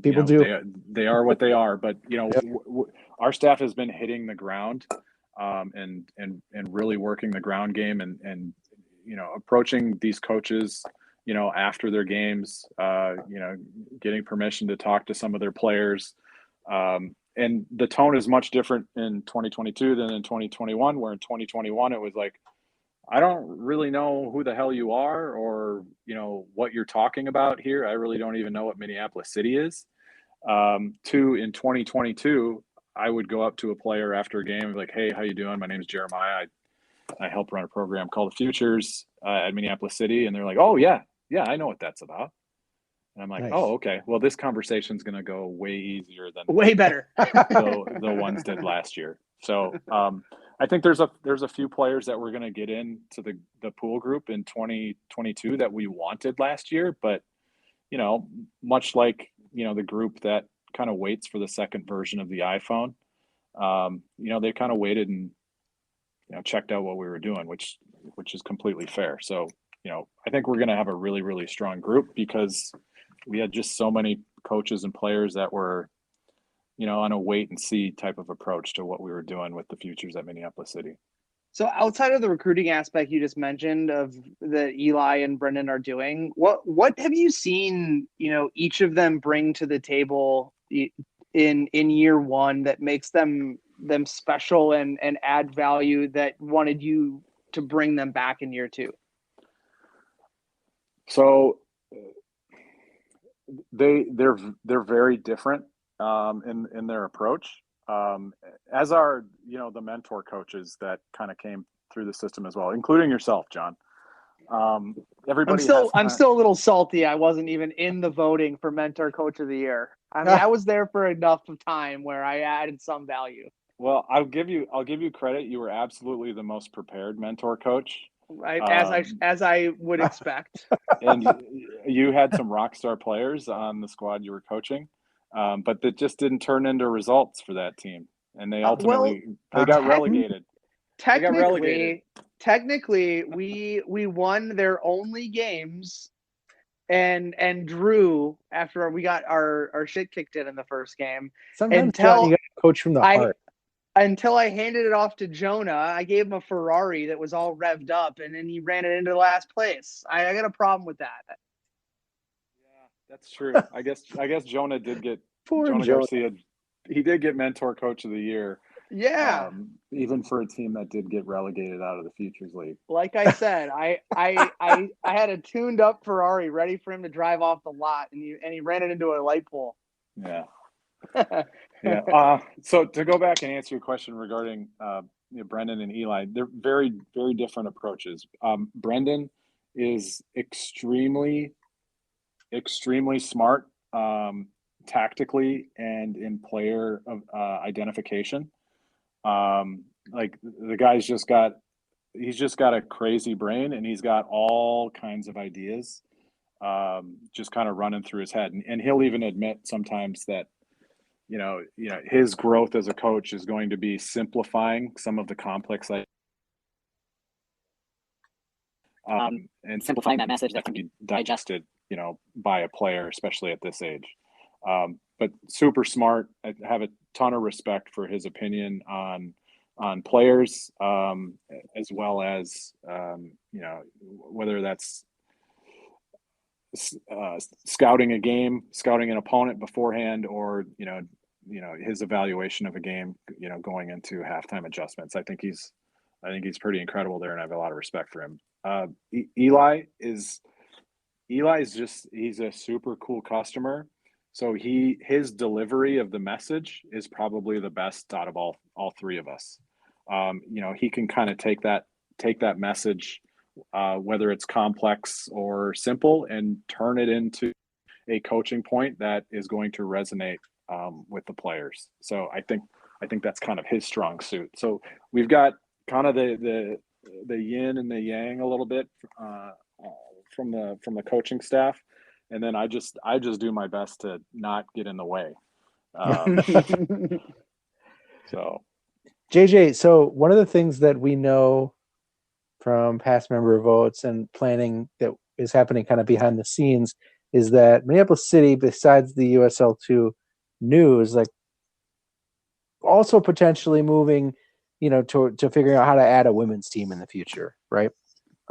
People do. They are what they are, but our staff has been hitting the ground and really working the ground game and approaching these coaches after their games, getting permission to talk to some of their players, and the tone is much different in 2022 than in 2021, where in 2021 it was like, I don't really know who the hell you are or what you're talking about here. I really don't even know what Minneapolis City is. In 2022, I would go up to a player after a game and be like, hey, how you doing? My name is Jeremiah. I help run a program called the Futures at Minneapolis City. And they're like, oh, yeah, I know what that's about. And I'm like, nice. Oh, okay. Well, this conversation is going to go way easier than way better the ones did last year. So I think there's a few players that we're going to get into the pool group in 2022 that we wanted last year. But, much like, the group that kind of waits for the second version of the iPhone, they kind of waited and, checked out what we were doing, which is completely fair. So, I think we're going to have a really, really strong group because we had just so many coaches and players that were, on a wait and see type of approach to what we were doing with the futures at Minneapolis City. So outside of the recruiting aspect you just mentioned of that Eli and Brendan are doing, what have you seen, each of them bring to the table in year one that makes them special and add value that wanted you to bring them back in year two? So they're very different in their approach, as are the mentor coaches that kind of came through the system as well, including yourself, John. Everybody I'm still a little salty. I wasn't even in the voting for mentor coach of the year. I mean, I was there for enough of time where I added some value. Well, I'll give you credit. You were absolutely the most prepared mentor coach. As I would expect. And you had some rock star players on the squad you were coaching, but that just didn't turn into results for that team, and they ultimately got relegated. Technically, we won their only games and drew after we got our shit kicked in the first game. Sometimes John, you got to coach from the heart. Until I handed it off to Jonah, I gave him a Ferrari that was all revved up, and then he ran it into last place. I got a problem with that. Yeah, that's true. I guess Jonah did get Jonah Garcia. He did get Mentor Coach of the Year. Yeah, even for a team that did get relegated out of the Futures League. Like I said, I had a tuned up Ferrari ready for him to drive off the lot, and he ran it into a light pole. Yeah. Yeah. So to go back and answer your question regarding Brendan and Eli, they're very, very different approaches. Brendan is extremely, extremely smart tactically and in player identification. Like the guy's just got a crazy brain, and he's got all kinds of ideas just kind of running through his head. And he'll even admit sometimes that his growth as a coach is going to be simplifying some of the complex and simplifying that message that can be digested, by a player, especially at this age. But super smart. I have a ton of respect for his opinion on players, as well as whether that's scouting a game, scouting an opponent beforehand, or his evaluation of a game, going into halftime adjustments. I think he's pretty incredible there, and I have a lot of respect for him. Eli is he's a super cool customer. So his delivery of the message is probably the best out of all three of us. He can kind of take that message, whether it's complex or simple, and turn it into a coaching point that is going to resonate with the players. So I think that's kind of his strong suit. So we've got kind of the yin and the yang a little bit from the coaching staff, and then I just do my best to not get in the way. So JJ, so one of the things that we know from past member votes and planning that is happening kind of behind the scenes is that Minneapolis City, besides the USL2 news, like also potentially moving, to figuring out how to add a women's team in the future, right?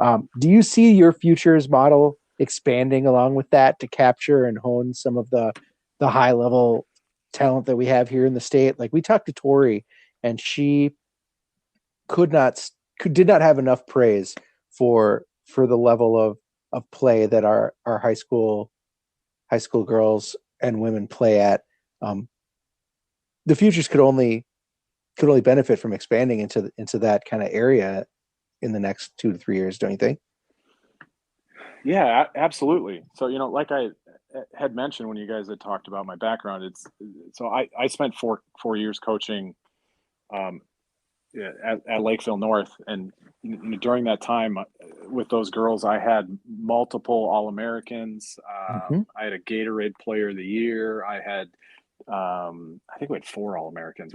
Do you see your futures model expanding along with that to capture and hone some of the high level talent that we have here in the state? Like we talked to Tori, and she did not have enough praise for the level of play that our high school girls and women play at. The futures could only benefit from expanding into that kind of area in the next 2 to 3 years, don't you think? Yeah, absolutely. So, like I had mentioned when you guys had talked about my background, I spent four years coaching at Lakeville North, and during that time with those girls, I had multiple All-Americans. I had a Gatorade Player of the Year. I had, I think we had 4 All-Americans.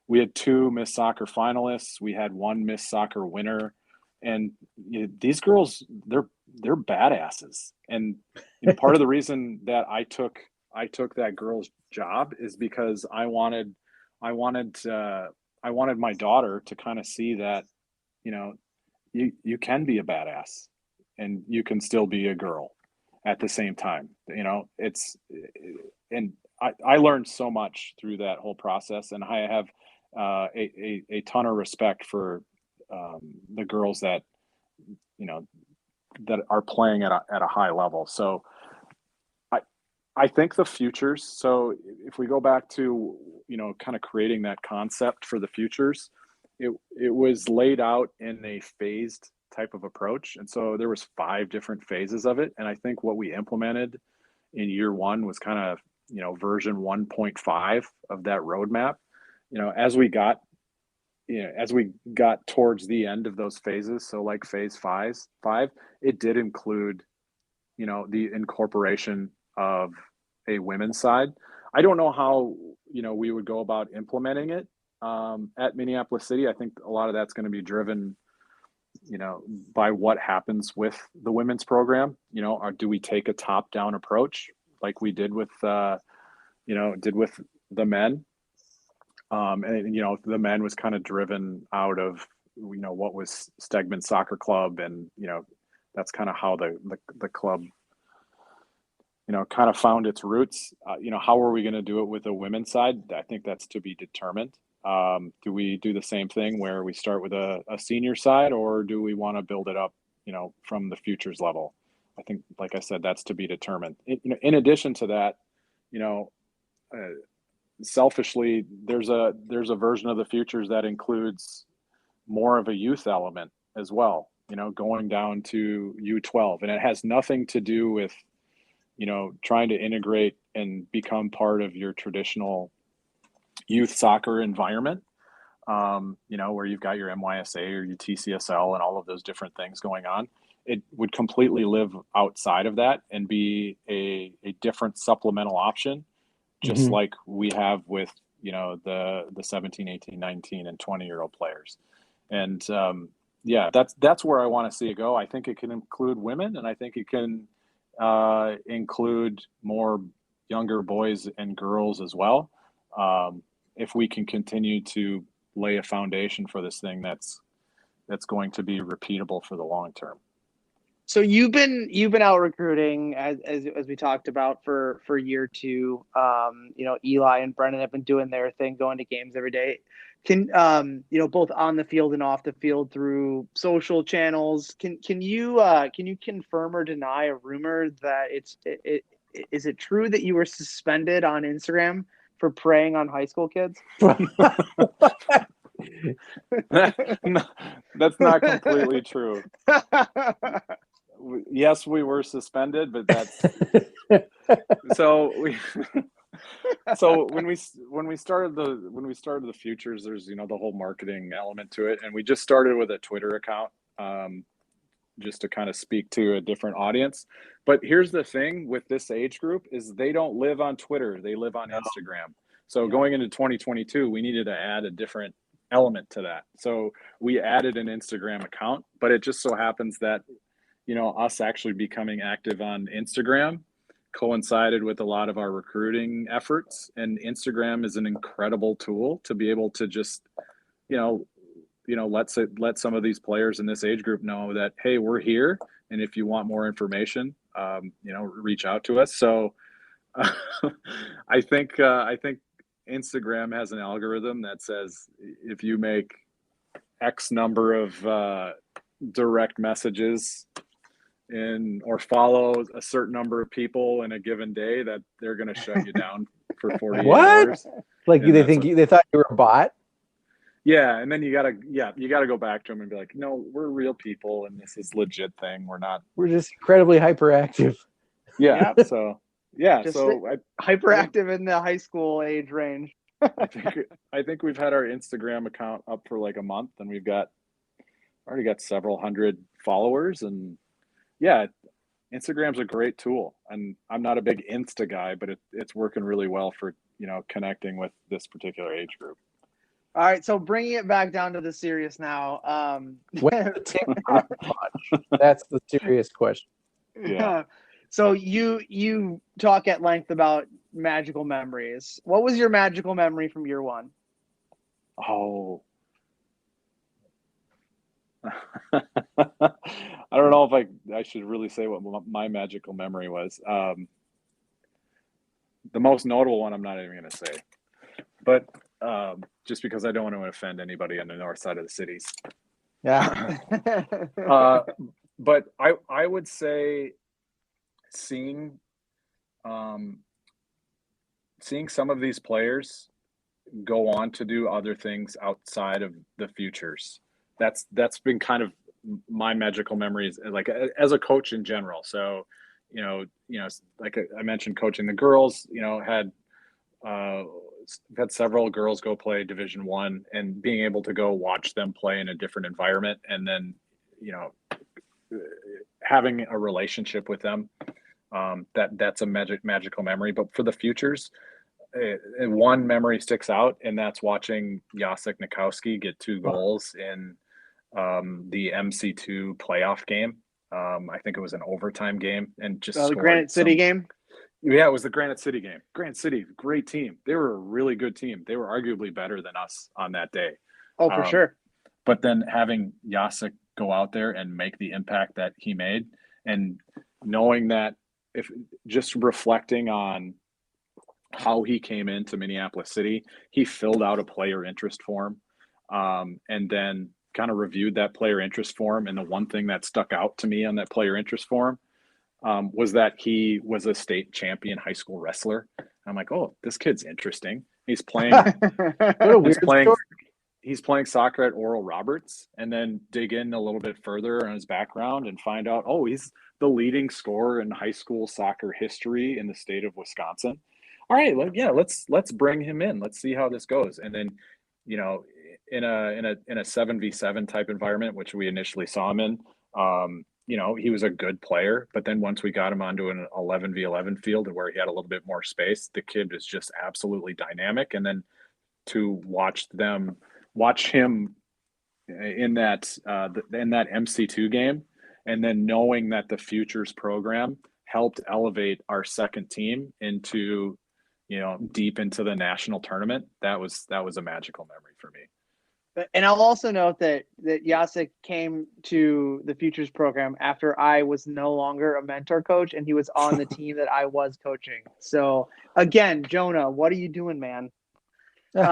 We had 2 Miss Soccer finalists. We had 1 Miss Soccer winner, and these girls, they're badasses. And part of the reason that I took that girl's job is because I wanted my daughter to kind of see that, you can be a badass and you can still be a girl at the same time. And I learned so much through that whole process, and I have a ton of respect for the girls that are playing at a high level. So I think the futures. So if we go back to kind of creating that concept for the futures, it was laid out in a phased type of approach, and so there was 5 different phases of it. And I think what we implemented in year 1 was kind of version 1.5 of that roadmap. As we got as we got towards the end of those phases, so like phase five, it did include, the incorporation of a women's side. I don't know how, we would go about implementing it at Minneapolis City. I think a lot of that's going to be driven, by what happens with the women's program, or do we take a top down approach like we did with, did with the men? And the men was kind of driven out of, what was Stegman Soccer Club. And, that's kind of how the club, kind of found its roots. How are we going to do it with the women's side? I think that's to be determined. Do we do the same thing where we start with a senior side, or do we want to build it up, from the futures level? I think, like I said, that's to be determined. In addition to that, selfishly, there's a version of the futures that includes more of a youth element as well, going down to U12, and it has nothing to do with, trying to integrate and become part of your traditional youth soccer environment, where you've got your MYSA or your TCSL and all of those different things going on. It would completely live outside of that and be a different supplemental option, just like we have with, the 17, 18, 19 and 20-year-old players. And that's where I want to see it go. I think it can include women, and I think it can include more younger boys and girls as well. If we can continue to lay a foundation for this thing that's going to be repeatable for the long term. So you've been out recruiting as we talked about for year two. Eli and Brennan have been doing their thing, going to games every day. Can both on the field and off the field through social channels. Can you confirm or deny a rumor that is it true that you were suspended on Instagram for preying on high school kids? No, that's not completely true. Yes, we were suspended, but that's so when we started the futures, there's the whole marketing element to it, and we just started with a Twitter account just to kind of speak to a different audience. But here's the thing with this age group is they don't live on Twitter, they live on Instagram. So going into 2022, we needed to add a different element to that. So we added an Instagram account, but it just so happens that us actually becoming active on Instagram coincided with a lot of our recruiting efforts, and Instagram is an incredible tool to be able to just let some of these players in this age group know that, hey, we're here, and if you want more information, reach out to us. So I think Instagram has an algorithm that says if you make X number of direct messages or follow a certain number of people in a given day, that they're going to shut you down for 48 hours. Like they thought you were a bot? Yeah, and then you gotta go back to them and be like, no, we're real people, and this is legit thing. We're just incredibly hyperactive. Yeah. Yep. So yeah, just so hyperactive in the high school age range. I think we've had our Instagram account up for like a month, and we've already got several hundred followers, and yeah, Instagram's a great tool, and I'm not a big Insta guy, but it's working really well for connecting with this particular age group. All right, so bringing it back down to the serious now. When's the TikTok launch? That's the serious question. Yeah. So you talk at length about magical memories. What was your magical memory from year one? Oh. I don't know if I should really say what my magical memory was. The most notable one I'm not even going to say. But just because I don't want to offend anybody on the north side of the cities. Yeah. But I would say seeing some of these players go on to do other things outside of the futures. That's been kind of my magical memories, like as a coach in general. So, like I mentioned, coaching the girls, had we've had several girls go play Division One, and being able to go watch them play in a different environment, and then, having a relationship with them, that's a magical memory. But for the futures, one memory sticks out, and that's watching Jacek Nikowski get 2 goals in the MC2 playoff game. I think it was an overtime game, and just the Granite City game. Yeah, it was the Granite City game. Granite City, great team. They were a really good team. They were arguably better than us on that day. Oh, for sure. But then having Jacek go out there and make the impact that he made, and knowing that, if just reflecting on how he came into Minneapolis City, he filled out a player interest form, and then kind of reviewed that player interest form. And the one thing that stuck out to me on that player interest form was that he was a state champion high school wrestler. And I'm like, oh, this kid's interesting. He's playing. He's playing soccer at Oral Roberts, and then dig in a little bit further on his background and find out, oh, he's the leading scorer in high school soccer history in the state of Wisconsin. All right, let's bring him in. Let's see how this goes. And then, in a 7v7 type environment, which we initially saw him in, he was a good player. But then once we got him onto an 11v11 field where he had a little bit more space, the kid was just absolutely dynamic. And then to watch him in that MC2 game, and then knowing that the Futures program helped elevate our second team into, deep into the national tournament, that was a magical memory for me. And I'll also note that Jacek came to the Futures program after I was no longer a mentor coach, and he was on the team that I was coaching. So again, Jonah, what are you doing, man? So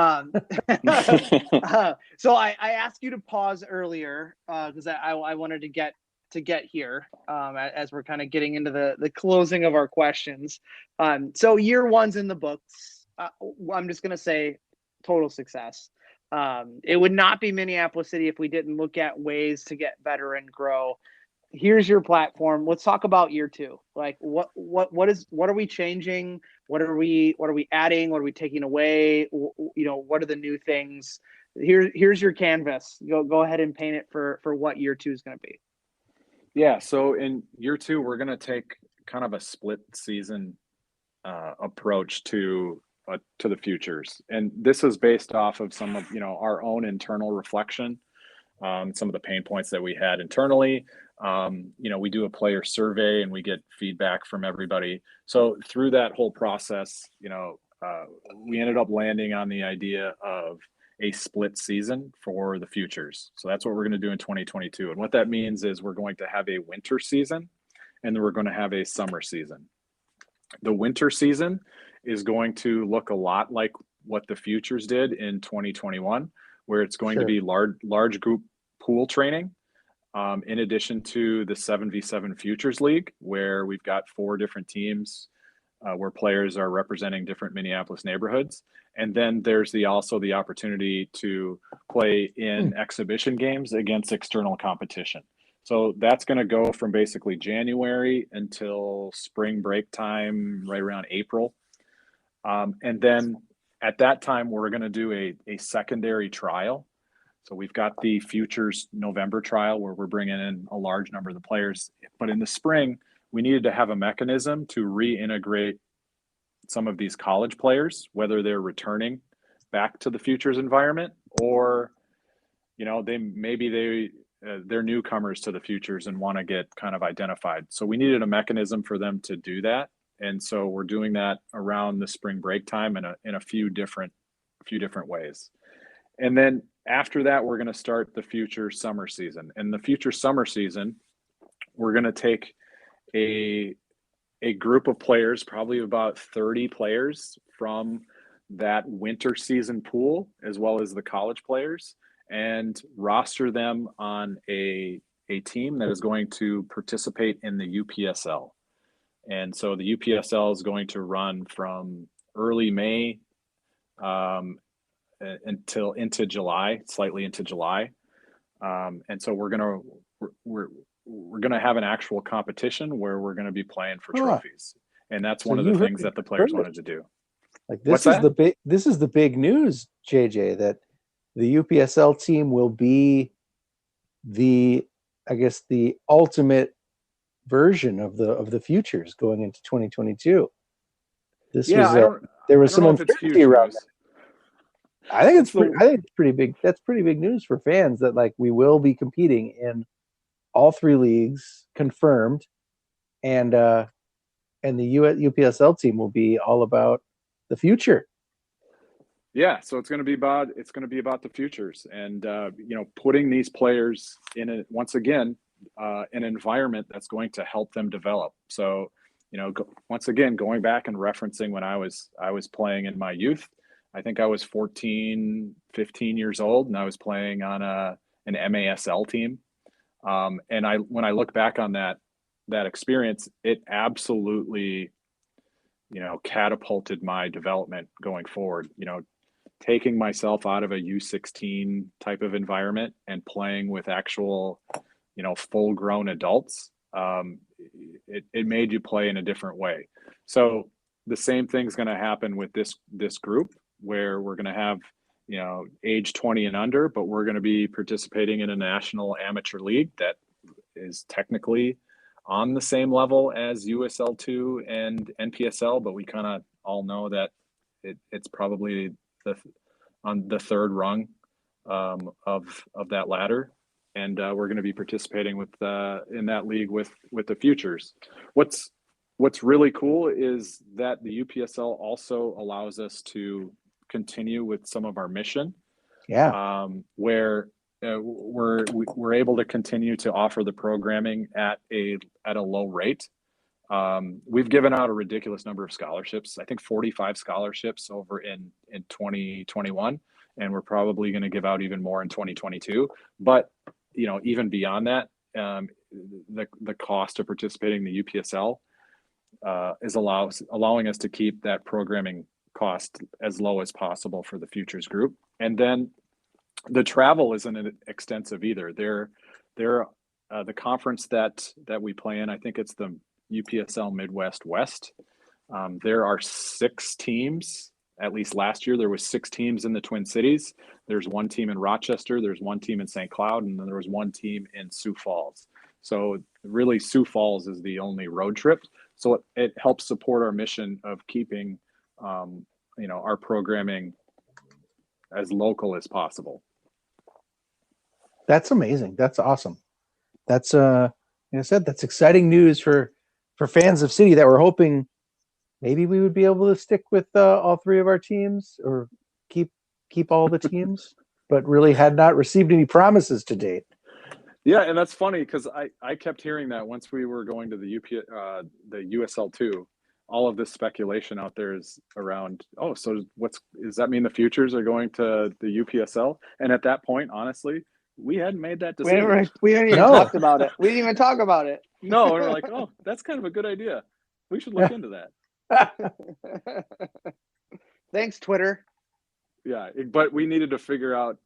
I asked you to pause earlier because I wanted to get here as we're kind of getting into the closing of our questions. So year one's in the books. I'm just going to say total success. It would not be Minneapolis City if we didn't look at ways to get better and grow. Here's your platform. Let's talk about year two. Like what are we changing? What are we adding? What are we taking away? What are the new things? Here's your canvas. Go ahead and paint it for what year two is going to be. Yeah. So in year two, we're going to take kind of a split season approach to the Futures. And this is based off of some of, our own internal reflection, some of the pain points that we had internally. We do a player survey and we get feedback from everybody. So through that whole process, we ended up landing on the idea of a split season for the Futures. So that's what we're going to do in 2022. And what that means is we're going to have a winter season and then we're going to have a summer season. The winter season is going to look a lot like what the Futures did in 2021, where it's going to be large group pool training. In addition to the 7v7 Futures League, where we've got 4 different teams where players are representing different Minneapolis neighborhoods. And then there's also the opportunity to play in exhibition games against external competition. So that's going to go from basically January until spring break time, right around April. And then at that time, we're going to do a secondary trial. So we've got the Futures November trial where we're bringing in a large number of the players. But in the spring, we needed to have a mechanism to reintegrate some of these college players, whether they're returning back to the Futures environment or, they're newcomers to the Futures and want to get kind of identified. So we needed a mechanism for them to do that. And so we're doing that around the spring break time in a few different ways. And then after that, we're going to start the Future summer season. And the Future summer season, we're going to take a group of players, probably about 30 players from that winter season pool, as well as the college players, and roster them on a team that is going to participate in the UPSL. And so the UPSL is going to run from early May until into July, slightly into July. And so we're gonna have an actual competition where we're gonna be playing for trophies. And that's one of the things that the players wanted to do. Like What's this is that? this is the big news, JJ, that the UPSL team will be the, I guess, the ultimate version of the futures going into 2022. This Yeah, was there I was don't some know if it's uncertainty huge around news. that. I think It's the it's pretty big. That's pretty big news for fans that like we will be competing in all three leagues confirmed, and the UPSL team will be all about the future. Yeah, so it's going to be about the futures, and putting these players in once again an environment that's going to help them develop. So once again, going back and referencing when I was playing in my youth, I think I was 14, 15 years old, and I was playing on an MASL team. And when I look back on that experience, it absolutely catapulted my development going forward. Taking myself out of a U16 type of environment and playing with actual, full grown adults, it made you play in a different way. So the same thing's going to happen with this group, where we're going to have, age 20 and under, but we're going to be participating in a national amateur league that is technically on the same level as USL2 and NPSL, but we kind of all know that it's probably on the third rung of that ladder, and we're going to be participating in that league with the futures. What's really cool is that the UPSL also allows us to continue with some of our mission. Yeah. Where we're able to continue to offer the programming at a low rate. We've given out a ridiculous number of scholarships. I think 45 scholarships over in 2021, and we're probably going to give out even more in 2022. But even beyond that, the cost of participating in the UPSL is allowing us to keep that programming cost as low as possible for the futures group. And then the travel isn't extensive either. They're the conference that we play in, I think it's the UPSL Midwest West. There are 6 teams. At least last year, there was 6 teams in the Twin Cities. There's 1 team in Rochester. There's 1 team in St. Cloud, and then there was 1 team in Sioux Falls. So really, Sioux Falls is the only road trip. So it helps support our mission of keeping, our programming as local as possible. That's amazing. That's awesome. That's like I said, that's exciting news for fans of City that were hoping maybe we would be able to stick with all 3 of our teams or keep all the teams, but really had not received any promises to date. Yeah, and that's funny because I kept hearing that once we were going to the USL2, all of this speculation out there is around, so does that mean the futures are going to the UPSL? And at that point, honestly, we hadn't made that decision. We haven't even talked about it. We didn't even talk about it. No, and we're like, that's kind of a good idea. We should look into that. Thanks, Twitter. Yeah, but we needed to figure out,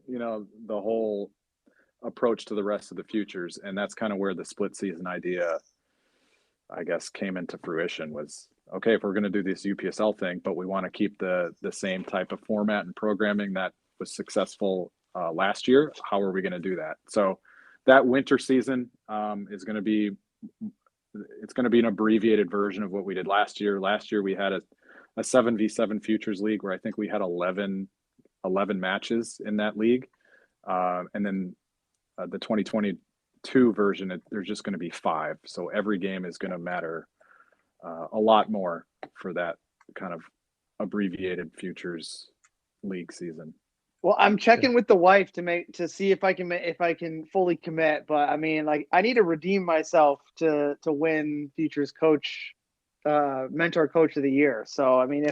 the whole approach to the rest of the futures, and that's kind of where the split season idea, I guess, came into fruition. Was okay, if we're going to do this UPSL thing, but we want to keep the same type of format and programming that was successful last year. How are we going to do that? So that winter season is going to be an abbreviated version of what we did last year. Last year we had a 7v7 futures league where I think we had 11 matches in that league, and then the 2022 version, there's just going to be 5. So every game is going to matter a lot more for that kind of abbreviated futures league season. Well, I'm checking with the wife to see if I can fully commit, but I mean, like, I need to redeem myself to win futures mentor coach of the year. So I mean,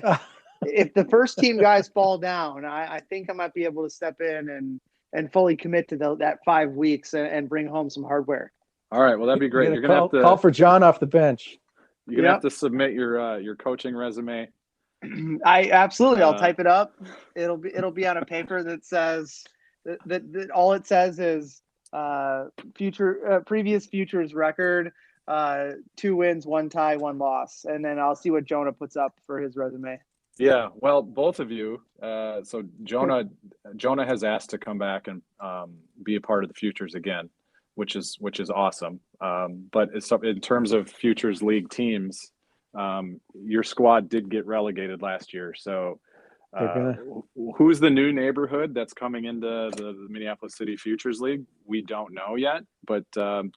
if the first team guys fall down, I think I might be able to step in and fully commit to that 5 weeks and bring home some hardware. All right, well, that'd be great. You're gonna have to call for John off the bench. You're gonna have to submit your coaching resume. I'll type it up. It'll be on a paper that says that all it says is previous futures record, 2 wins, 1 tie, 1 loss, and then I'll see what Jonah puts up for his resume. Yeah, well, both of you. So Jonah has asked to come back and be a part of the Futures again, which is awesome. But in terms of Futures League teams, your squad did get relegated last year. So who's the new neighborhood that's coming into the Minneapolis City Futures League? We don't know yet, but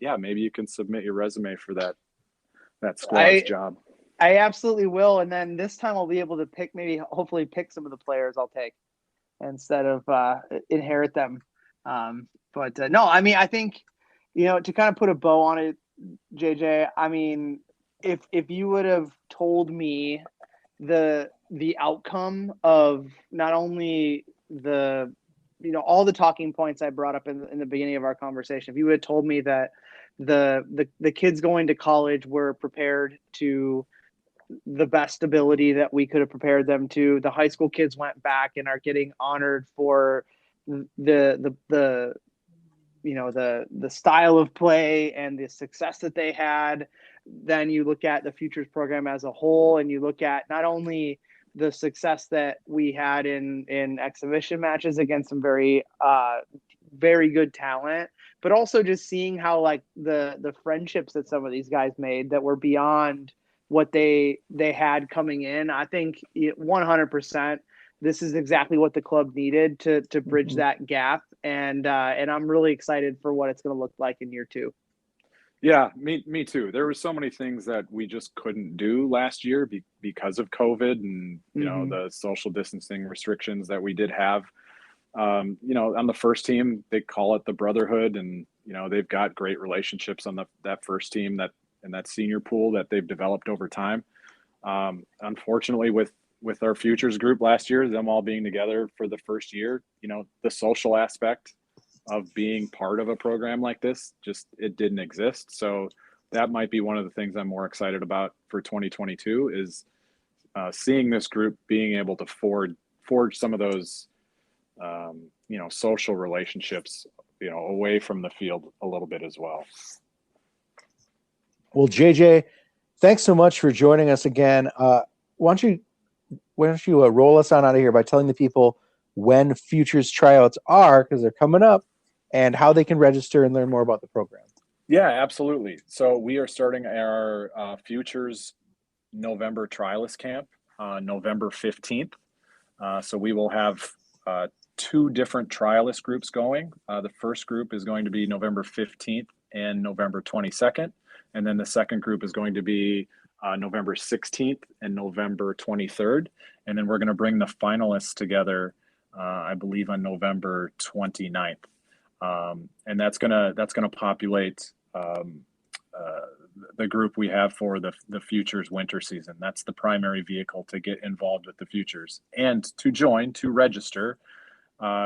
yeah, maybe you can submit your resume for that squad's job. I absolutely will, and then this time I'll be able to hopefully pick some of the players I'll take instead of inherit them. No, I mean, I think, to kind of put a bow on it, JJ, I mean, if you would have told me the outcome of not only all the talking points I brought up in the beginning of our conversation, if you would have told me that the kids going to college were prepared to the best ability that we could have prepared them to, the high school kids went back and are getting honored for the style of play and the success that they had, then you look at the Futures program as a whole, and you look at not only the success that we had in exhibition matches against some very very good talent, but also just seeing how like the friendships that some of these guys made that were beyond what they had coming in. I think 100% this is exactly what the club needed to bridge that gap, and I'm really excited for what it's going to look like in year 2. Yeah, me too. There were so many things that we just couldn't do last year because of COVID and the social distancing restrictions that we did have. On the first team, they call it the brotherhood, and they've got great relationships on that first team and that senior pool that they've developed over time. Unfortunately, with our Futures group last year, them all being together for the first year, the social aspect of being part of a program like this, it didn't exist. So that might be one of the things I'm more excited about for 2022 is seeing this group being able to forge some of those, social relationships, away from the field a little bit as well. Well, JJ, thanks so much for joining us again. Why don't you roll us on out of here by telling the people when Futures tryouts are, because they're coming up, and how they can register and learn more about the program. Yeah, absolutely. So we are starting our Futures November trialist camp on November 15th. So we will have 2 different trialist groups going. The first group is going to be November 15th and November 22nd. And then the second group is going to be November 16th and November 23rd. And then we're going to bring the finalists together, I believe, on November 29th. And that's gonna populate the group we have for the Futures winter season. That's the primary vehicle to get involved with the Futures. And to register,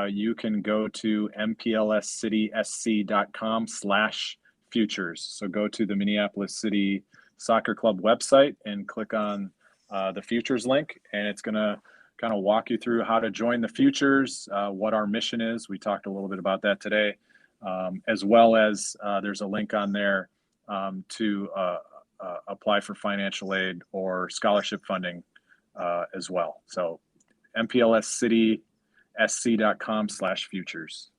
you can go to mplscitysc.com/futures. So go to the Minneapolis City Soccer Club website and click on the Futures link, and it's going to kind of walk you through how to join the Futures, what our mission is. We talked a little bit about that today, as well as there's a link on there to apply for financial aid or scholarship funding as well. So mplscitysc.com/futures.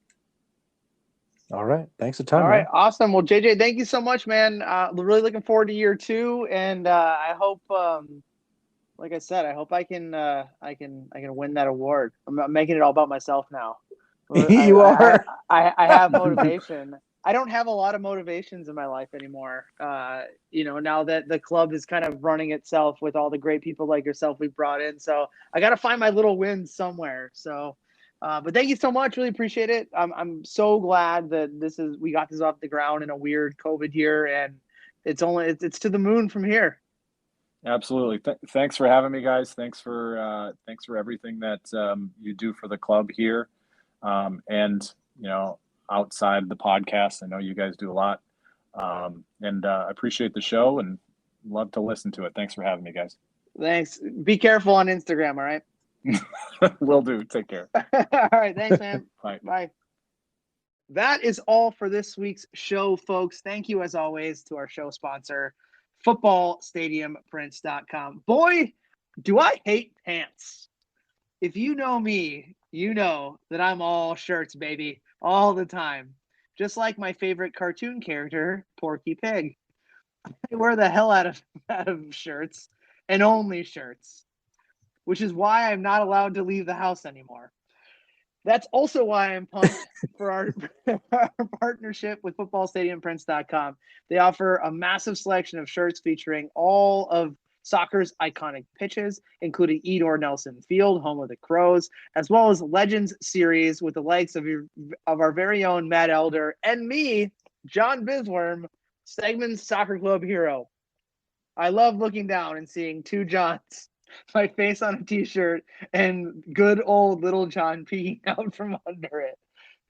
All right. Thanks a ton. All right. Awesome. Well, JJ, thank you so much, man. Really looking forward to year 2. And I hope, like I said, I hope I can win that award. I'm making it all about myself now. You are. I have motivation. I don't have a lot of motivations in my life anymore. Now that the club is kind of running itself with all the great people like yourself we brought in. So I got to find my little wins somewhere. So, but thank you so much. Really appreciate it. I'm so glad that we got this off the ground in a weird COVID year, and it's to the moon from here. Absolutely. Thanks for having me, guys. Thanks for everything that you do for the club here. And outside the podcast, I know you guys do a lot. And I appreciate the show and love to listen to it. Thanks for having me, guys. Thanks. Be careful on Instagram, all right? Will do. Take care. All right. Thanks, man. Bye. Bye. That is all for this week's show, folks. Thank you, as always, to our show sponsor, footballstadiumprints.com. Boy, Do I hate pants? If you know me, you know that I'm all shirts, baby, all the time. Just like my favorite cartoon character, Porky Pig. I wear the hell out of shirts and only shirts, which is why I'm not allowed to leave the house anymore. That's also why I'm pumped for our partnership with footballstadiumprints.com. They offer a massive selection of shirts featuring all of soccer's iconic pitches, including Edor Nelson Field, home of the Crows, as well as Legends series with the likes of our very own Matt Elder and me, John Bisworm, Stegman's Soccer Club hero. I love looking down and seeing two Johns, my face on a t-shirt, and good old little John peeking out from under it.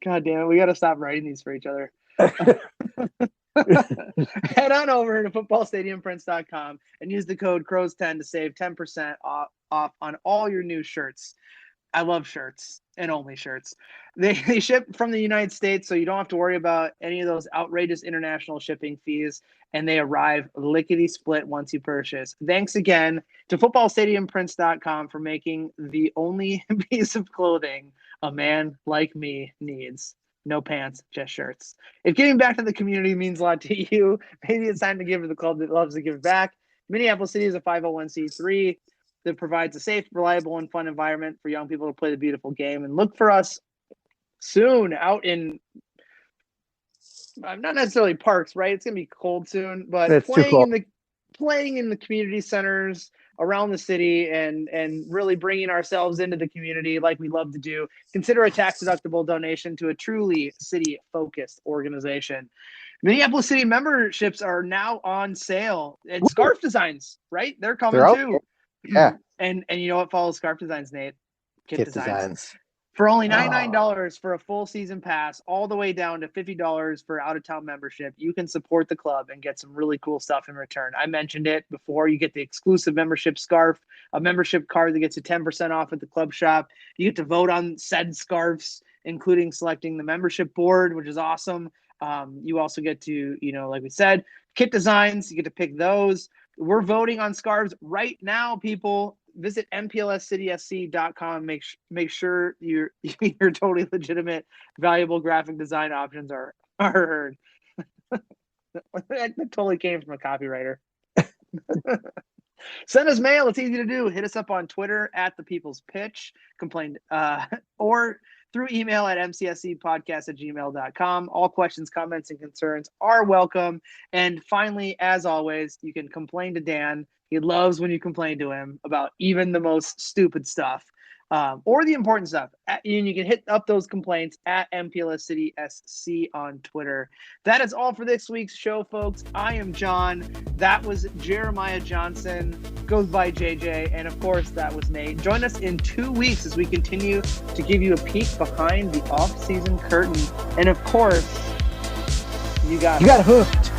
God damn it, we got to stop writing these for each other. Head on over to footballstadiumprints.com and use the code CROWS10 to save 10% off on all your new shirts. I love shirts and only shirts. They ship from the United States, so you don't have to worry about any of those outrageous international shipping fees, and they arrive lickety-split once you purchase. Thanks again to footballstadiumprints.com for making the only piece of clothing a man like me needs. No pants, just shirts. If giving back to the community means a lot to you, maybe it's time to give to the club that loves to give back. Minneapolis City is a 501c3 that provides a safe, reliable, and fun environment for young people to play the beautiful game. And look for us soon out in, not necessarily parks, right? It's going to be cold soon, but playing in the community centers around the city and really bringing ourselves into the community like we love to do. Consider a tax-deductible donation to a truly city-focused organization. Minneapolis City memberships are now on sale. And scarf designs, right? They're coming too. Yeah. And you know what follows scarf designs, Nate? Kit designs. For only $99 for a full season pass, all the way down to $50 for out-of-town membership, you can support the club and get some really cool stuff in return. I mentioned it before. You get the exclusive membership scarf, a membership card that gets you 10% off at the club shop. You get to vote on said scarves, including selecting the membership board, which is awesome. You also get to, like we said, kit designs. You get to pick those. We're voting on scarves right now, people. Visit mplscitysc.com. Make sure your totally legitimate, valuable graphic design options are heard. That totally came from a copywriter. Send us mail. It's easy to do. Hit us up on Twitter at The People's Pitch. Complain or through email at mcscpodcast@gmail.com. All questions, comments, and concerns are welcome. And finally, as always, you can complain to Dan. He loves when you complain to him about even the most stupid stuff or the important stuff. And you can hit up those complaints at MPLS City SC on Twitter. That is all for this week's show, folks. I am John. That was Jeremiah Johnson. Goes by JJ. And of course, that was Nate. Join us in 2 weeks as we continue to give you a peek behind the off-season curtain. And of course, you got hooked.